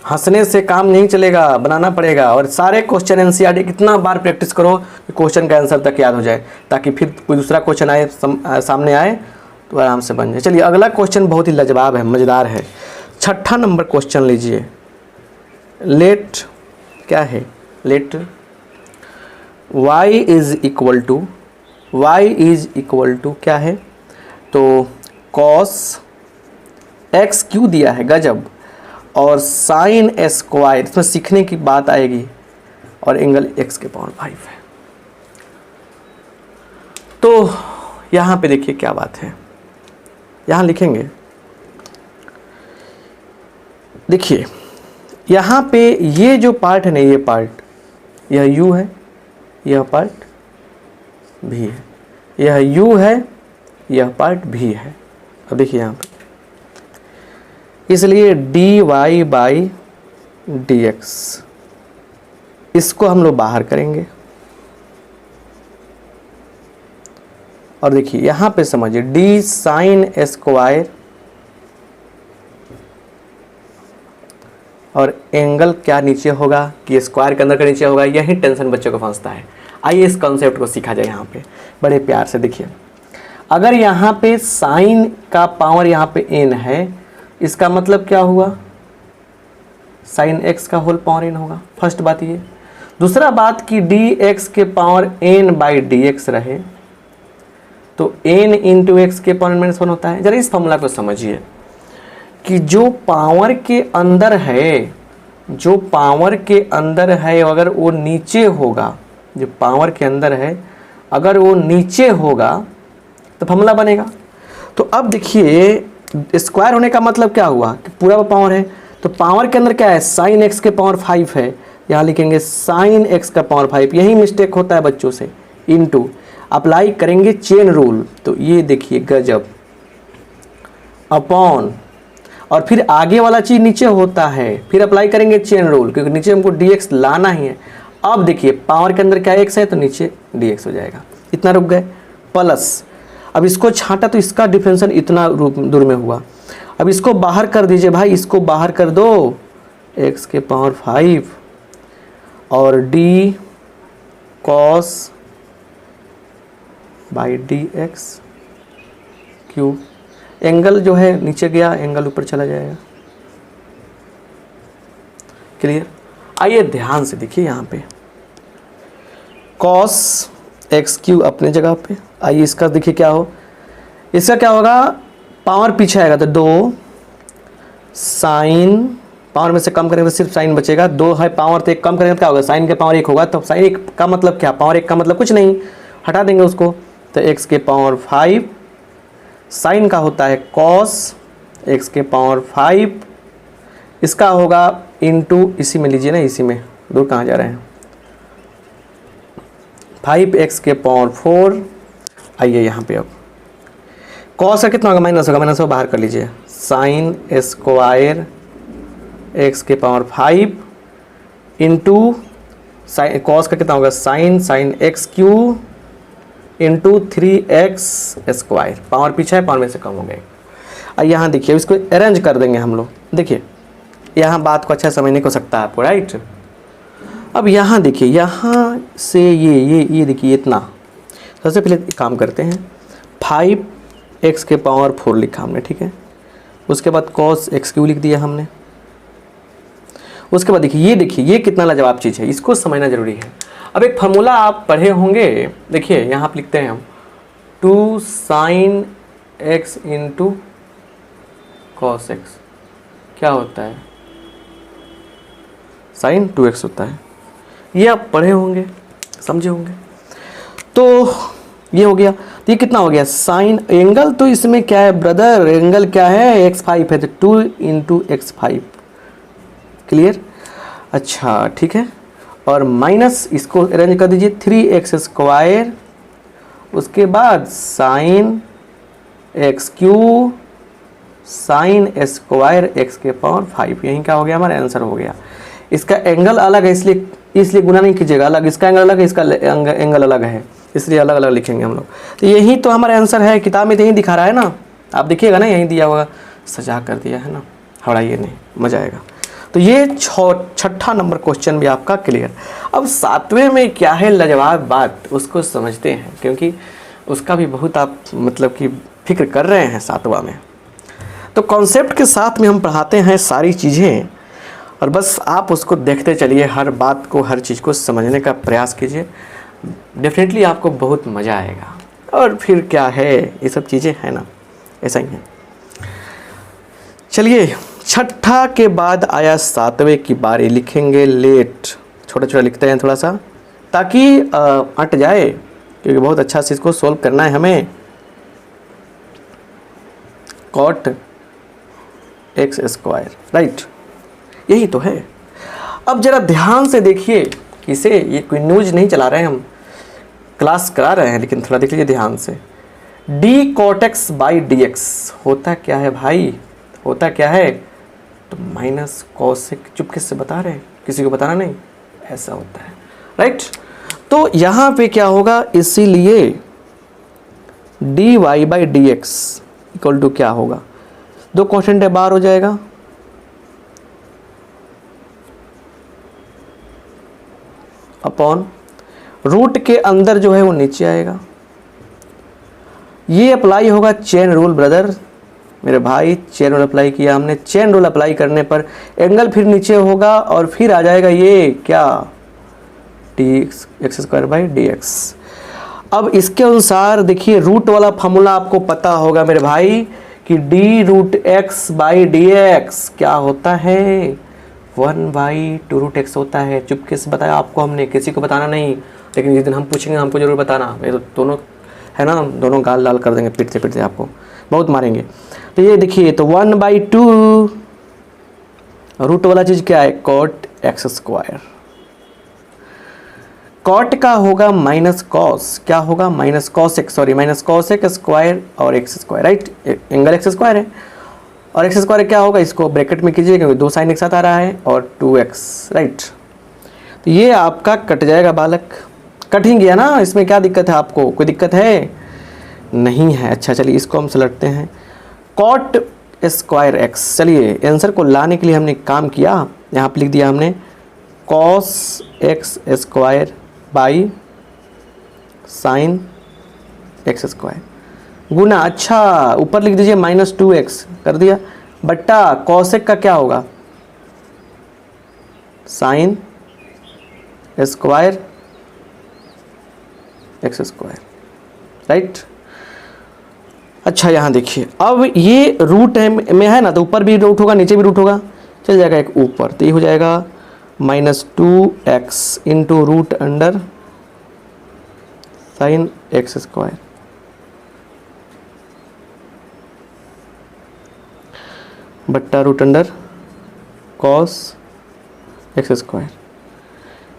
हंसने से काम नहीं चलेगा, बनाना पड़ेगा। और सारे क्वेश्चन एनसीईआरटी कितना बार प्रैक्टिस करो कि क्वेश्चन का आंसर तक याद हो जाए, ताकि फिर कोई दूसरा क्वेश्चन आए सामने आए तो आराम से बन जाए। चलिए अगला क्वेश्चन बहुत ही लाजवाब है, मज़ेदार है। 6ठा नंबर क्वेश्चन लीजिए। लेट क्या है, let y is equal to क्या है, तो cos x क्यू दिया है, गजब, और साइन स्क्वायर, इसमें सीखने की बात आएगी, और एंगल x के पावर 5 है। तो यहाँ पे देखिए क्या बात है, यहाँ लिखेंगे, देखिए यहाँ पे ये जो पार्ट है ना, ये पार्ट, यह u है, यह पार्ट v है, यह u है, यह पार्ट v है। अब देखिए यहाँ पे, इसलिए dy बाई dx, इसको हम लोग बाहर करेंगे। और देखिए यहाँ पे समझिए, d साइन स्क्वायर और एंगल क्या नीचे होगा कि स्क्वायर के अंदर का नीचे होगा, यही टेंशन बच्चों को फंसता है। आइए इस कॉन्सेप्ट को सीखा जाए यहाँ पे बड़े प्यार से। देखिए अगर यहाँ पे साइन का पावर यहाँ पे n है, इसका मतलब क्या हुआ, साइन x का होल पावर n होगा, फर्स्ट बात ये। दूसरा बात कि dx के पावर n बाई dx रहे तो n इंटू एक्स के पावर -1 होता है। जरा इस फॉर्मूला को समझिए कि जो पावर के अंदर है, जो पावर के अंदर है अगर वो नीचे होगा, जो पावर के अंदर है अगर वो नीचे होगा तो फॉर्मूला बनेगा। तो अब देखिए स्क्वायर होने का मतलब क्या हुआ कि पूरा पावर है, तो पावर के अंदर क्या है, साइन एक्स के पावर 5 है, यहाँ लिखेंगे साइन एक्स का पावर 5। यही मिस्टेक होता है बच्चों से, इनटू अप्लाई करेंगे चेन रूल, तो ये देखिए गजब, अपॉन, और फिर आगे वाला चीज़ नीचे होता है, फिर अप्लाई करेंगे चेन रूल, क्योंकि नीचे हमको dx लाना ही है। अब देखिए पावर के अंदर क्या x है तो नीचे dx हो जाएगा, इतना रुक गए, प्लस अब इसको छांटा तो इसका डिफरेंशियल इतना दूर में हुआ। अब इसको बाहर कर दीजिए भाई, इसको बाहर कर दो, x के पावर 5 और d cos by dx cube, angle जो है नीचे गया, एंगल ऊपर चला जाएगा। क्लियर। आइए ध्यान से देखिए यहाँ पे cos x क्यू अपने जगह पे। आइए इसका देखिए क्या हो, इसका क्या होगा, पावर पीछे आएगा तो 2 साइन, पावर में से कम करेंगे तो सिर्फ साइन बचेगा, 2 है पावर तो 1 कम करेंगे तो क्या होगा, साइन के पावर 1 होगा, तो साइन 1 का मतलब क्या, पावर 1 का मतलब कुछ नहीं, हटा देंगे उसको, तो x के पावर 5, साइन का होता है cos x के पावर 5, इसका होगा इनटू, इसी में लीजिए ना, इसी में, दूर कहाँ जा रहे हैं, 5x के पावर 4। आइए यहाँ पे अब cos का कितना होगा, माइनस होगा, माइनस बाहर कर लीजिए, साइन स्क्वायर x के पावर 5 इंटू साइन, cos का कितना होगा, sine x cube into 3x square, power पीछे है, पावर में से कम हो गए। और यहाँ देखिए इसको अरेंज कर देंगे हम लोग, देखिए यहाँ बात को अच्छा समझने को सकता है आपको, राइट। अब यहाँ देखिए, यहाँ से ये देखिए इतना, सबसे पहले काम करते हैं, 5x के पावर 4 लिखा हमने, ठीक है, उसके बाद cos x क्यू लिख दिया हमने, उसके बाद देखिए ये कितना लाजवाब चीज़ है, इसको समझना जरूरी है। अब एक फार्मूला आप पढ़े होंगे, देखिए यहाँ पे लिखते हैं हम 2 sine x into cos x, क्या होता है, साइन 2x होता है, ये आप पढ़े होंगे, समझे होंगे। तो ये हो गया, तो ये कितना हो गया, साइन, एंगल तो इसमें क्या है ब्रदर, एंगल क्या है, x5 है, तो 2 इंटू x5, क्लियर। अच्छा ठीक है, और माइनस इसको अरेंज कर दीजिए, 3x स्क्वायर, उसके बाद sine x cube sine square x के पावर 5, यही क्या हो गया, हमारा आंसर हो गया। इसका एंगल अलग है इसलिए इसलिए गुना नहीं कीजिएगा, अलग इसका एंगल अलग है, इसका एंगल अलग है, इसलिए अलग अलग लिखेंगे हम लोग। तो यही तो हमारा आंसर है, किताब में तो यही दिखा रहा है ना, आप देखिएगा ना, यही दिया हुआ, सजा कर दिया है ना, हड़ाइए नहीं, मजा आएगा। तो ये छठा नंबर क्वेश्चन भी आपका क्लियर। अब सातवें में क्या है लाजवाब बात, उसको समझते हैं, क्योंकि उसका भी बहुत आप मतलब कि फिक्र कर रहे हैं सातवां में। तो कॉन्सेप्ट के साथ में हम पढ़ाते हैं सारी चीज़ें, और बस आप उसको देखते चलिए, हर बात को, हर चीज़ को समझने का प्रयास कीजिए, डेफिनेटली आपको बहुत मज़ा आएगा। और फिर क्या है, ये सब चीज़ें हैं ना, ऐसा ही है। चलिए, छठा के बाद आया सातवें की बारी, लिखेंगे लेट, छोटा छोटा लिखते हैं थोड़ा सा, ताकि अट जाए, क्योंकि बहुत अच्छा से इसको सोल्व करना है हमें। कॉट एक्स स्क्वायर, राइट, यही तो है। अब जरा ध्यान से देखिए, इसे ये कोई न्यूज नहीं चला रहे हैं हम, क्लास करा रहे हैं, लेकिन थोड़ा देख लीजिए ध्यान से। D cot x by D x होता क्या है भाई, होता क्या है, तो माइनस कॉसेक, चुपके से बता रहे हैं, किसी को बताना नहीं, ऐसा होता है, राइट। तो यहाँ पे क्या होगा, इसीलिए d y by D x equal to क्या होगा, दो क्वेश्चन है बाहर हो जाएगा, अपॉन रूट के अंदर जो है वो नीचे आएगा। ये अप्लाई होगा चेन रूल ब्रदर, मेरे भाई, चेन रूल अप्लाई किया हमने। चेन रूल अप्लाई करने पर एंगल फिर नीचे होगा, और फिर आ जाएगा ये क्या, D x square by D x. अब इसके अनुसार देखिए, रूट वाला फॉर्मूला आपको पता होगा मेरे भाई, कि d root x by D x क्या होता है, 1/2 रूट एक्स होता है। चुपके से बताया आपको हमने, किसी को बताना नहीं, लेकिन जिस दिन हम पूछेंगे हमको जरूर बताना, ये तो दोनों है ना, दोनों गाल लाल कर देंगे, पिटते पिटते आपको बहुत मारेंगे। तो ये देखिए, तो 1/2 रूट वाला चीज़ क्या है, कॉट एक्स स्क्वायर। कॉट का होगा माइनस कॉस, क्या होगा, minus cos x, sorry minus cos x square और x square, right, angle x square है, और एक्स स्क्वायर क्या होगा, इसको ब्रैकेट में कीजिए क्योंकि दो साइन एक साथ आ रहा है, और 2x, राइट। तो ये आपका कट जाएगा बालक, कट ही गया ना, इसमें क्या दिक्कत है, आपको कोई दिक्कत है नहीं है। अच्छा चलिए, इसको हम सेलेक्टते हैं, कॉट स्क्वायर एक्स। चलिए, आंसर को लाने के लिए हमने काम किया, यहाँ पर लिख दिया हमने cos x square by sine x square गुना, अच्छा ऊपर लिख दीजिए -2x कर दिया, बट्टा कॉसेक का क्या होगा, sine square x square, right. अच्छा यहाँ देखिए, अब ये रूट में है ना, तो ऊपर भी रूट होगा, नीचे भी रूट होगा, चल जाएगा एक ऊपर, तो ये हो जाएगा -2x into root under sine x square, बट्टा root under cos x square.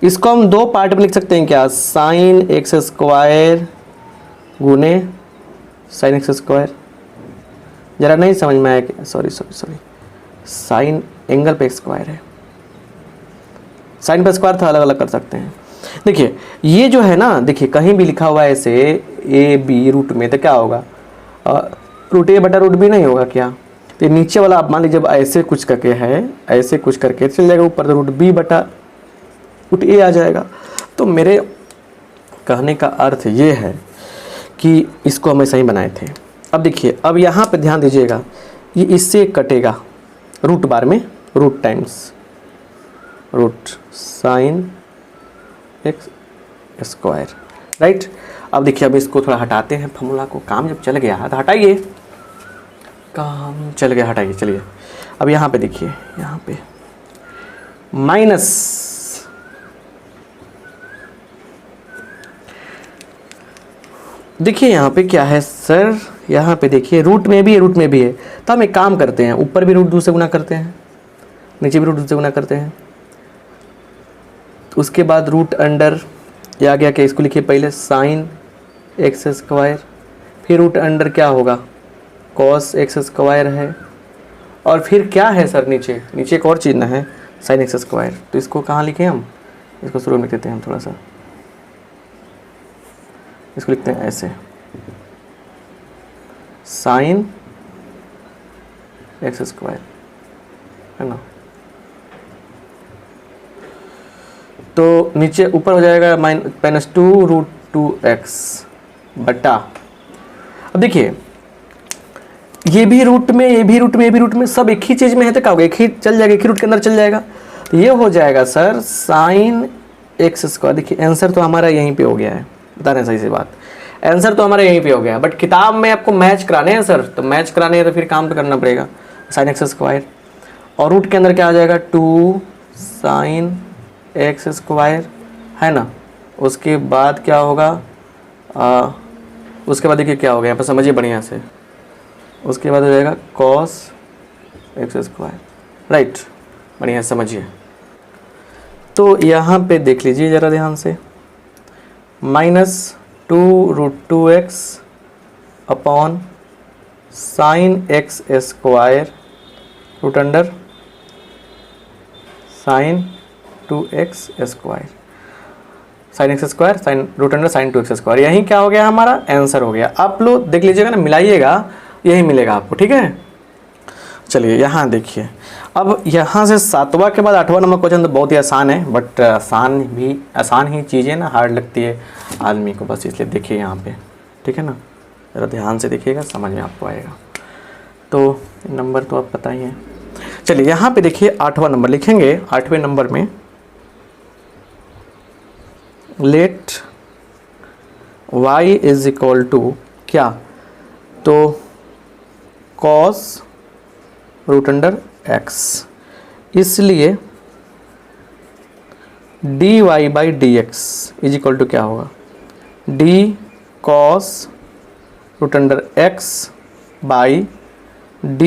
इसको हम दो पार्ट में लिख सकते हैं क्या, साइन एक्स स्क्वायर गुने साइन एक्स स्क्वायर। जरा नहीं समझ में आया क्या, सॉरी, साइन एंगल पे स्क्वायर है, साइन पे स्क्वायर था, अलग अलग कर सकते हैं। देखिए ये जो है ना, देखिए कहीं भी लिखा हुआ है ऐसे ए बी रूट में, तो क्या होगा, रूट ए बटा रूट बी नहीं होगा क्या, तो नीचे वाला आप मान लीजिए जब ऐसे कुछ करके है, ऐसे कुछ करके चल जाएगा ऊपर, तो रूट बी बटा रूट ए आ जाएगा। तो मेरे कहने का अर्थ ये है कि इसको हम ऐसा ही बनाए थे। अब देखिए, अब यहाँ पे ध्यान दीजिएगा, ये इससे कटेगा रूट बार में, root times root sine x square, right. अब देखिए, अब इसको थोड़ा हटाते हैं फॉर्मूला को, काम जब चल गया तो हटाइए, काम चल गया, हटाइए। चलिए अब यहाँ पे देखिए, यहाँ पे माइनस, देखिए यहाँ पे क्या है सर, यहाँ पे देखिए रूट में भी है, रूट में भी है, तो हम एक काम करते हैं, ऊपर भी रूट 2 से गुना करते हैं, नीचे भी रूट 2 से गुना करते हैं, तो उसके बाद रूट अंडर, ये आ गया क्या, इसको लिखिए पहले साइन एक्स स्क्वायर, फिर रूट अंडर क्या होगा, कॉस एक्स स्क्वायर है, और फिर क्या है सर नीचे, नीचे एक और चीज़ ना है, साइन एक्स स्क्वायर, तो इसको कहाँ लिखें हम, इसको शुरू में लिख देते हैं हम थोड़ा सा, इसको लिखते हैं ऐसे, साइन एक्स स्क्वायर, है ना। तो नीचे ऊपर हो जाएगा -2√2x बटा, अब देखिए ये भी रूट में, ये भी रूट में, ये भी रूट में, सब एक ही चीज़ में है तो क्या होगा, एक ही चल जाएगा, एक ही रूट के अंदर चल जाएगा। तो ये हो जाएगा सर साइन एक्स स्क्वायर। देखिए आंसर तो हमारा यहीं पे हो गया है, बता रहे हैं सही से बात, आंसर तो हमारा यहीं पे हो गया है, बट किताब में आपको मैच कराने हैं सर, तो मैच कराने हैं तो फिर काम तो करना पड़ेगा। साइन एक्स स्क्वायर और रूट के अंदर क्या आ जाएगा 2 साइन एक्स स्क्वायर, है ना। उसके बाद क्या होगा, उसके बाद देखिए क्या हो गया, यहाँ पर समझिए बढ़िया से, उसके बाद हो जाएगा कॉस एक्स स्क्वायर, राइट, बढ़िया समझिए। तो यहाँ पे देख लीजिए ज़रा ध्यान से, -2√2x upon sine x square root under sine 2x square, sine x square sine root under sine 2x square, यही क्या हो गया हमारा आंसर हो गया। आप लोग देख लीजिएगा ना, मिलाइएगा, यही मिलेगा आपको, ठीक है। चलिए यहाँ देखिए, अब यहाँ से 7वां के बाद 8वां नंबर क्वेश्चन तो बहुत ही आसान है, बट आसान ही चीज़ें ना हार्ड लगती है आदमी को, बस इसलिए देखिए यहाँ पे, ठीक है ना, ज़रा ध्यान से देखिएगा, समझ में आपको आएगा। तो नंबर तो आप पता ही है। चलिए यहाँ पे देखिए 8वां नंबर लिखेंगे, 8वें नंबर में let y is equal to क्या, तो cos रूट अंडर x, इसलिए dy by D x is equal to क्या होगा, d cos root under x by d,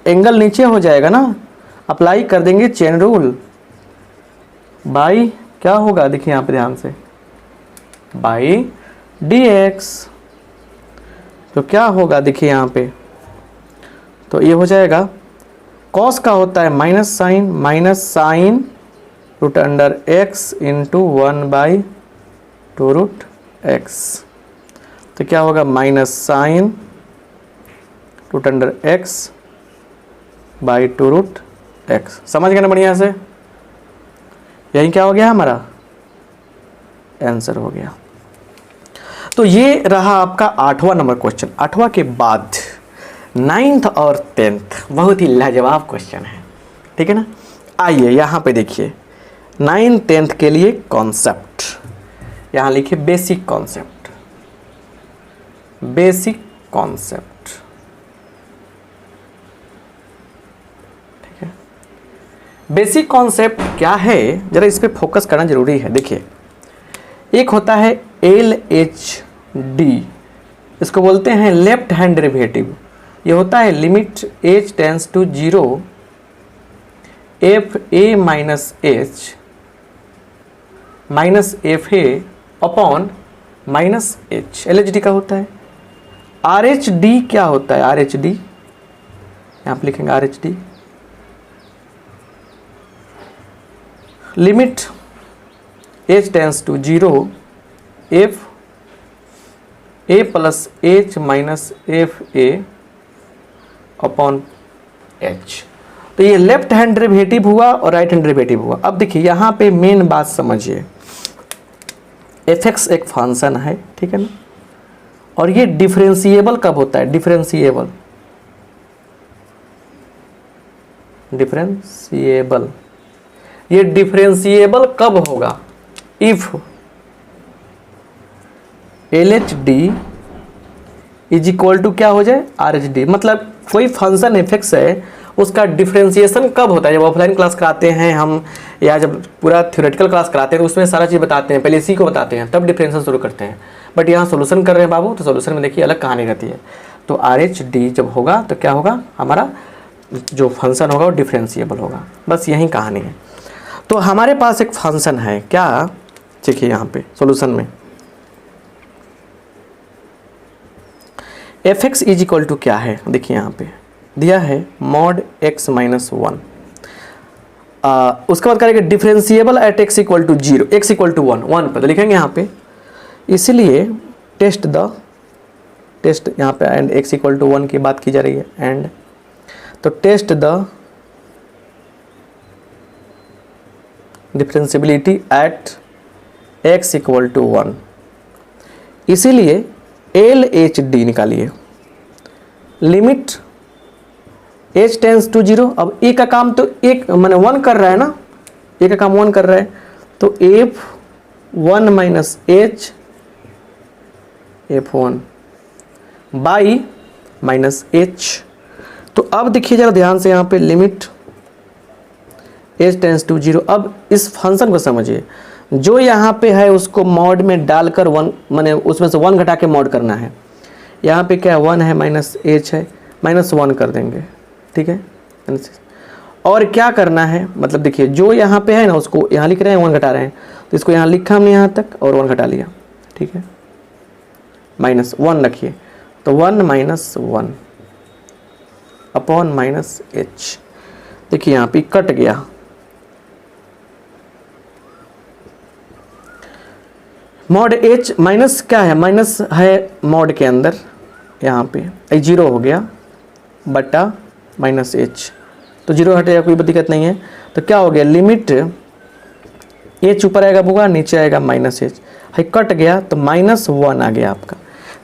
angle नीचे हो जाएगा ना, अप्लाई कर देंगे चेन रूल, बाई क्या होगा, देखिए यहाँ पे ध्यान से, बाई dx, तो क्या होगा देखिए यहाँ पे, तो ये हो जाएगा कॉस का होता है minus sine root under x into 1/2√x, तो क्या होगा minus sine root under x by 2√x, समझ गए ना बढ़िया से, यही क्या हो गया हमारा आंसर हो गया। तो ये रहा आपका 8वां नंबर क्वेश्चन। 8वां के बाद 9th और 10th बहुत ही लाजवाब क्वेश्चन है, ठीक है ना। आइए यहाँ पे देखिए 9th 10th के लिए कॉन्सेप्ट, यहाँ लिखिए बेसिक कॉन्सेप्ट, बेसिक कॉन्सेप्ट, ठीक है। बेसिक कॉन्सेप्ट क्या है, जरा इस पे फोकस करना जरूरी है। देखिए एक होता है LHD, इसको बोलते हैं लेफ्ट हैंड डेरिवेटिव, ये होता है limit h tends to 0 FA minus H minus FA upon minus H, LHD का होता है। RHD क्या होता है, RHD यहाँ पे लिखेंगे RHD, limit h tends to 0 f a plus h minus FA upon h, तो ये लेफ्ट हैंड डेरिवेटिव हुआ और राइट हैंड डेरिवेटिव हुआ। अब देखिए यहाँ पे मेन बात समझिए, fx एक फंक्शन है, ठीक है ना, और ये डिफरेंशिएबल कब होता है, डिफरेंशिएबल ये डिफरेंशिएबल कब होगा, if LHD is equal to क्या हो जाए RHD, मतलब कोई फंक्शन fx है उसका डिफरेंशिएशन कब होता है, जब ऑफलाइन क्लास कराते हैं हम या जब पूरा थ्योरेटिकल क्लास कराते हैं तो उसमें सारा चीज़ बताते हैं, पहले इसी को बताते हैं तब डिफरेंशिएशन शुरू करते हैं। बट यहाँ सोल्यूशन कर रहे हैं बाबू, तो सोल्यूशन में देखिए अलग कहानी रहती है। तो RHD जब होगा तो क्या होगा, हमारा जो फंक्शन होगा वो डिफरेंशिएबल होगा, बस यही कहानी है। तो हमारे पास एक फंक्शन है क्या, देखिए यहाँ पे सोल्यूशन में fx इज इक्वल टू क्या है, देखिए यहाँ पे दिया है mod x माइनस 1, उसके बाद करेंगे differentiable at x equal to 0, x equal to 1 पर तो लिखेंगे यहाँ पे, इसलिए टेस्ट यहाँ पे एंड x इक्वल टू 1 की बात की जा रही है एंड, तो test the differentiability at x equal to 1, इसीलिए LHD निकालिए, लिमिट h टेंस टू 0। अब ए का काम तो एक मैंने 1 कर रहा है ना, ए का काम 1 कर रहा है, तो f1 minus h f1 by minus h। तो अब देखिए जरा ध्यान से यहाँ पे लिमिट h टेंस टू 0। अब इस फंक्शन को समझिए, जो यहाँ पे है उसको मॉड में डालकर 1 मैंने उसमें से 1 घटा के मॉड करना है। यहाँ पे क्या 1 है माइनस h है, माइनस 1 कर देंगे, ठीक है। और क्या करना है, मतलब देखिए जो यहाँ पे है ना उसको यहाँ लिख रहे हैं 1 घटा रहे हैं, तो इसको यहाँ लिखा हमने यहाँ तक और 1 घटा लिया, ठीक है, माइनस 1 रखिए, तो 1 माइनस 1 अपॉन माइनस h। देखिए यहाँ पे कट गया, मॉड h माइनस क्या है, माइनस है मॉड के अंदर, यहाँ पे 0 हो गया बटा माइनस h, तो 0 हटेगा कोई दिक्कत नहीं है। तो क्या हो गया, लिमिट h ऊपर आएगा होगा, नीचे आएगा माइनस h, है कट गया तो माइनस 1 आ गया आपका,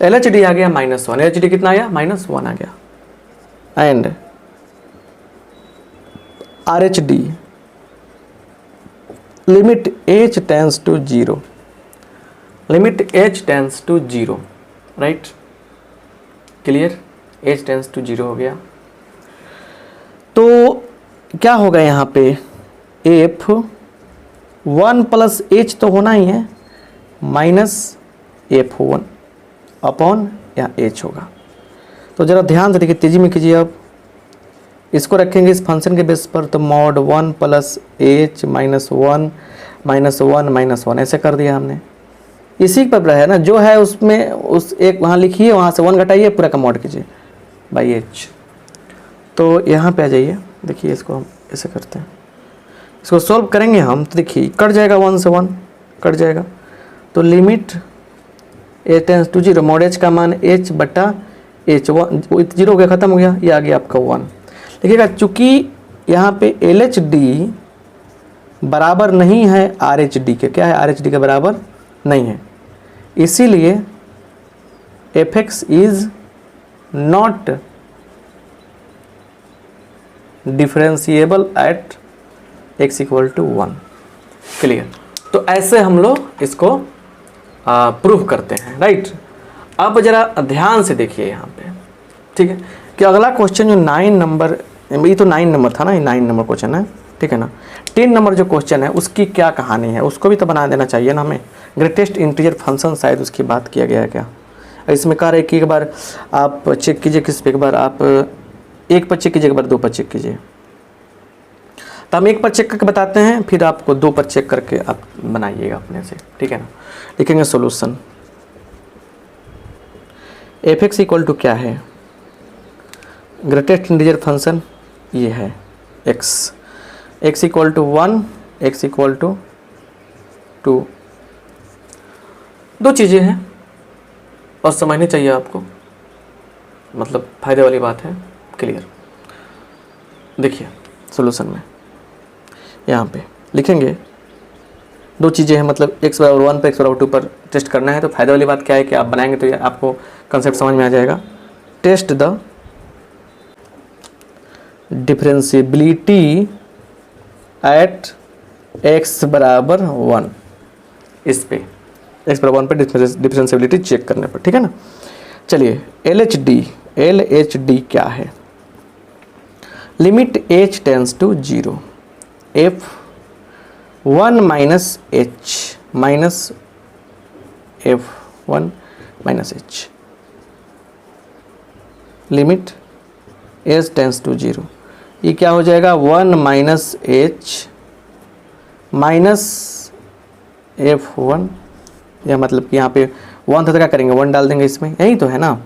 LHD आ गया माइनस 1, LHD कितना आया माइनस 1 आ गया, and RHD limit h tends to 0, limit h tends to 0, right, clear, h tends to 0 हो गया। तो क्या होगा यहाँ पे, f1 प्लस h तो होना ही है, माइनस f1 अपॉन या h होगा। तो ज़रा ध्यान से देखिए, तेज़ी में कीजिए। अब इसको रखेंगे इस फंक्शन के बेस पर, तो mod 1 plus h minus 1 minus 1 minus 1 ऐसे कर दिया हमने। इसी पर है ना जो है उसमें, उस एक वहाँ लिखिए, वहाँ से 1 घटाइए, पूरा का मॉड कीजिए बाई h। तो यहाँ पे आ जाइए, देखिए इसको हम ऐसे करते हैं, इसको सॉल्व करेंगे हम, तो देखिए कट जाएगा 1 से 1 कट जाएगा, तो limit h tends to 0, mod h का मान h बटा h, 0 हो गया, ख़त्म हो गया, ये आ गया आपका 1। देखिएगा चूँकि यहाँ पे LHD बराबर नहीं है RHD के, क्या है RHD के बराबर नहीं है, इसीलिए fx is not differentiable at x equal to 1, clear. तो ऐसे हम लोग इसको प्रूव करते हैं, राइट। अब जरा ध्यान से देखिए यहाँ पे, ठीक है, कि अगला क्वेश्चन जो 9 नंबर, ये तो 9 नंबर था ना, ये 9 नंबर क्वेश्चन है, ठीक है ना। 10 नंबर जो क्वेश्चन है उसकी क्या कहानी है, उसको भी तो बना देना चाहिए ना हमें। ग्रेटेस्ट इंटीजर फंक्शन शायद उसकी बात किया गया है क्या, इसमें कह रहे कि एक बार आप चेक कीजिए, किस पे, एक बार आप 1 पर चेक कीजिए, एक बार 2 पर चेक कीजिए। तो हम 1 पर चेक करके बताते हैं, फिर आपको 2 पर चेक करके आप बनाइएगा अपने से, ठीक है ना। लिखेंगे सोल्यूशन, fx इक्वल टू क्या है, ग्रेटेस्ट इंटीजर फंक्शन ये है x equal to 1, x equal to 2, 2 चीज़ें हैं और समझनी चाहिए आपको, मतलब फायदे वाली बात है, क्लियर। देखिए सॉल्यूशन में यहाँ पे लिखेंगे 2 चीज़ें हैं, मतलब x बराबर 1 पर x बराबर 2 पर टेस्ट करना है। तो फायदे वाली बात क्या है कि आप बनाएंगे तो ये आपको कंसेप्ट समझ में आ जाएगा। Test the differentiability at x बराबर 1, इस पे x बराबर 1 पे डिफरेंशिएबिलिटी चेक करने पर, ठीक है ना। चलिए LHD क्या है, limit h tends to 0, f1 minus h minus f1 minus h, limit h tends to 0, ये क्या हो जाएगा 1 माइनस h माइनस f1, या मतलब कि यहाँ पे 1 था तो क्या करेंगे 1 डाल देंगे इसमें, यही तो है ना।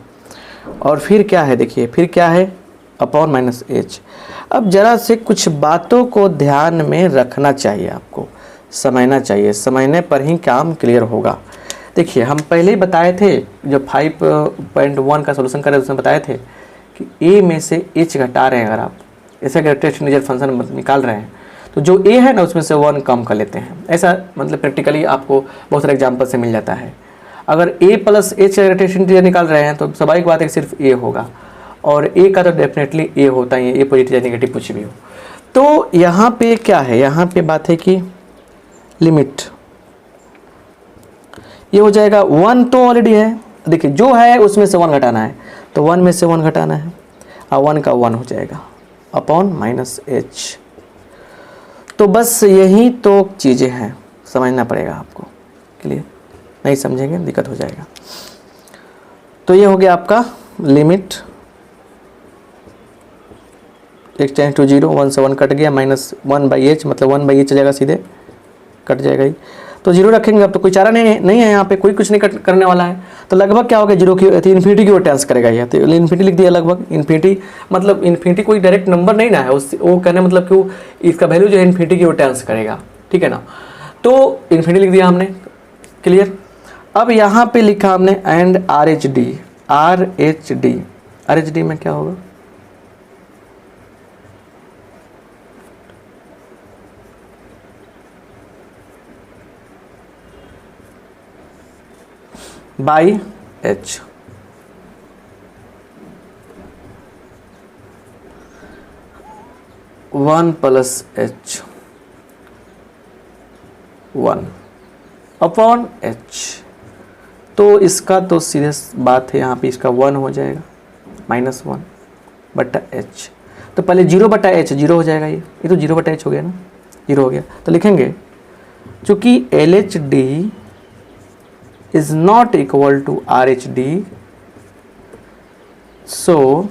और फिर क्या है देखिए, फिर क्या है अपॉन माइनस एच। अब ज़रा से कुछ बातों को ध्यान में रखना चाहिए, आपको समझना चाहिए, समझने पर ही काम क्लियर होगा। देखिए हम पहले ही बताए थे, जब 5.1 का सोल्यूशन कर रहे थे उसमें बताए थे कि ए में से एच घटा रहे हैं, अगर आप ऐसा कैरेक्टरिस्टिक इंटीजर फंक्शन निकाल रहे हैं तो जो ए है ना उसमें से 1 कम कर लेते हैं। ऐसा मतलब प्रैक्टिकली आपको बहुत सारे एग्जाम्पल से मिल जाता है। अगर ए प्लस एच कैरेक्टरिस्टिक इंटीजर निकाल रहे हैं तो स्वाभाविक बात है कि सिर्फ ए होगा, और ए का तो डेफिनेटली ए होता ही है, ए पॉजिटिव या नेगेटिव कुछ भी हो। तो यहाँ पे क्या है, यहाँ पे बात है कि लिमिट ये हो जाएगा 1 तो ऑलरेडी है, देखिए जो है उसमें से 1 घटाना है, तो 1 में से 1 घटाना है और 1 का 1 हो जाएगा अपॉन माइनस एच। तो बस यही तो चीज़ें हैं, समझना पड़ेगा आपको, क्लियर? नहीं समझेंगे दिक्कत हो जाएगा। तो ये हो गया आपका लिमिट x टेंड्स टू 0, 1 से 1 कट गया, माइनस 1/h, मतलब 1/h जाएगा, सीधे कट जाएगा ही। तो 0 रखेंगे, अब तो कोई चारा नहीं है यहाँ पे, कोई कुछ नहीं करने वाला है। तो लगभग क्या होगा, 0 की इन्फिनिटी की ओर टेंस करेगा ये, तो इन्फिनिटी लिख दिया लगभग। इन्फिनिटी मतलब इन्फिनिटी कोई डायरेक्ट नंबर नहीं ना है, उस वो कहने मतलब कि वो इसका वैल्यू जो है इन्फिनिटी की ओर टेंस करेगा, ठीक है ना। तो इन्फिनिटी लिख दिया हमने, क्लियर। अब यहाँ पे लिखा हमने एंड आर एच डी में क्या होगा, by H. One plus H 1 upon H. तो इसका तो सीधे बात है, यहाँ पे इसका 1 हो जाएगा, -1 बटा एच। तो पहले 0/h 0 हो जाएगा, ये तो 0/h हो गया ना, 0 हो गया। तो लिखेंगे चूँकि LHD is not equal to RHD, so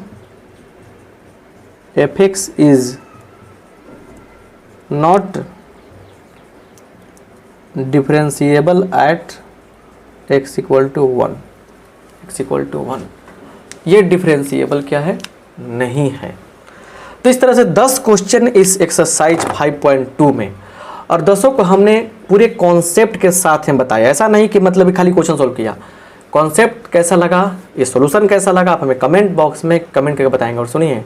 fx is not differentiable at x equal to 1, x equal to 1। ये डिफरेंशिएबल क्या है, नहीं है। तो इस तरह से 10 क्वेश्चन इस एक्सरसाइज 5.2 में, और 10 को हमने पूरे कॉन्सेप्ट के साथ में बताया। ऐसा नहीं कि मतलब खाली क्वेश्चन सॉल्व किया। कॉन्सेप्ट कैसा लगा, ये सॉल्यूशन कैसा लगा, आप हमें कमेंट बॉक्स में कमेंट करके बताएंगे। और सुनिए,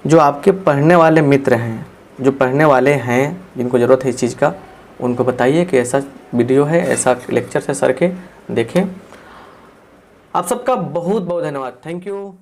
जो आपके पढ़ने वाले मित्र हैं, जो पढ़ने वाले हैं, जिनको ज़रूरत है इस चीज़ का, उनको बताइए कि ऐसा वीडियो है, ऐसा लेक्चर है सर के, देखें। आप सबका बहुत बहुत धन्यवाद, थैंक यू।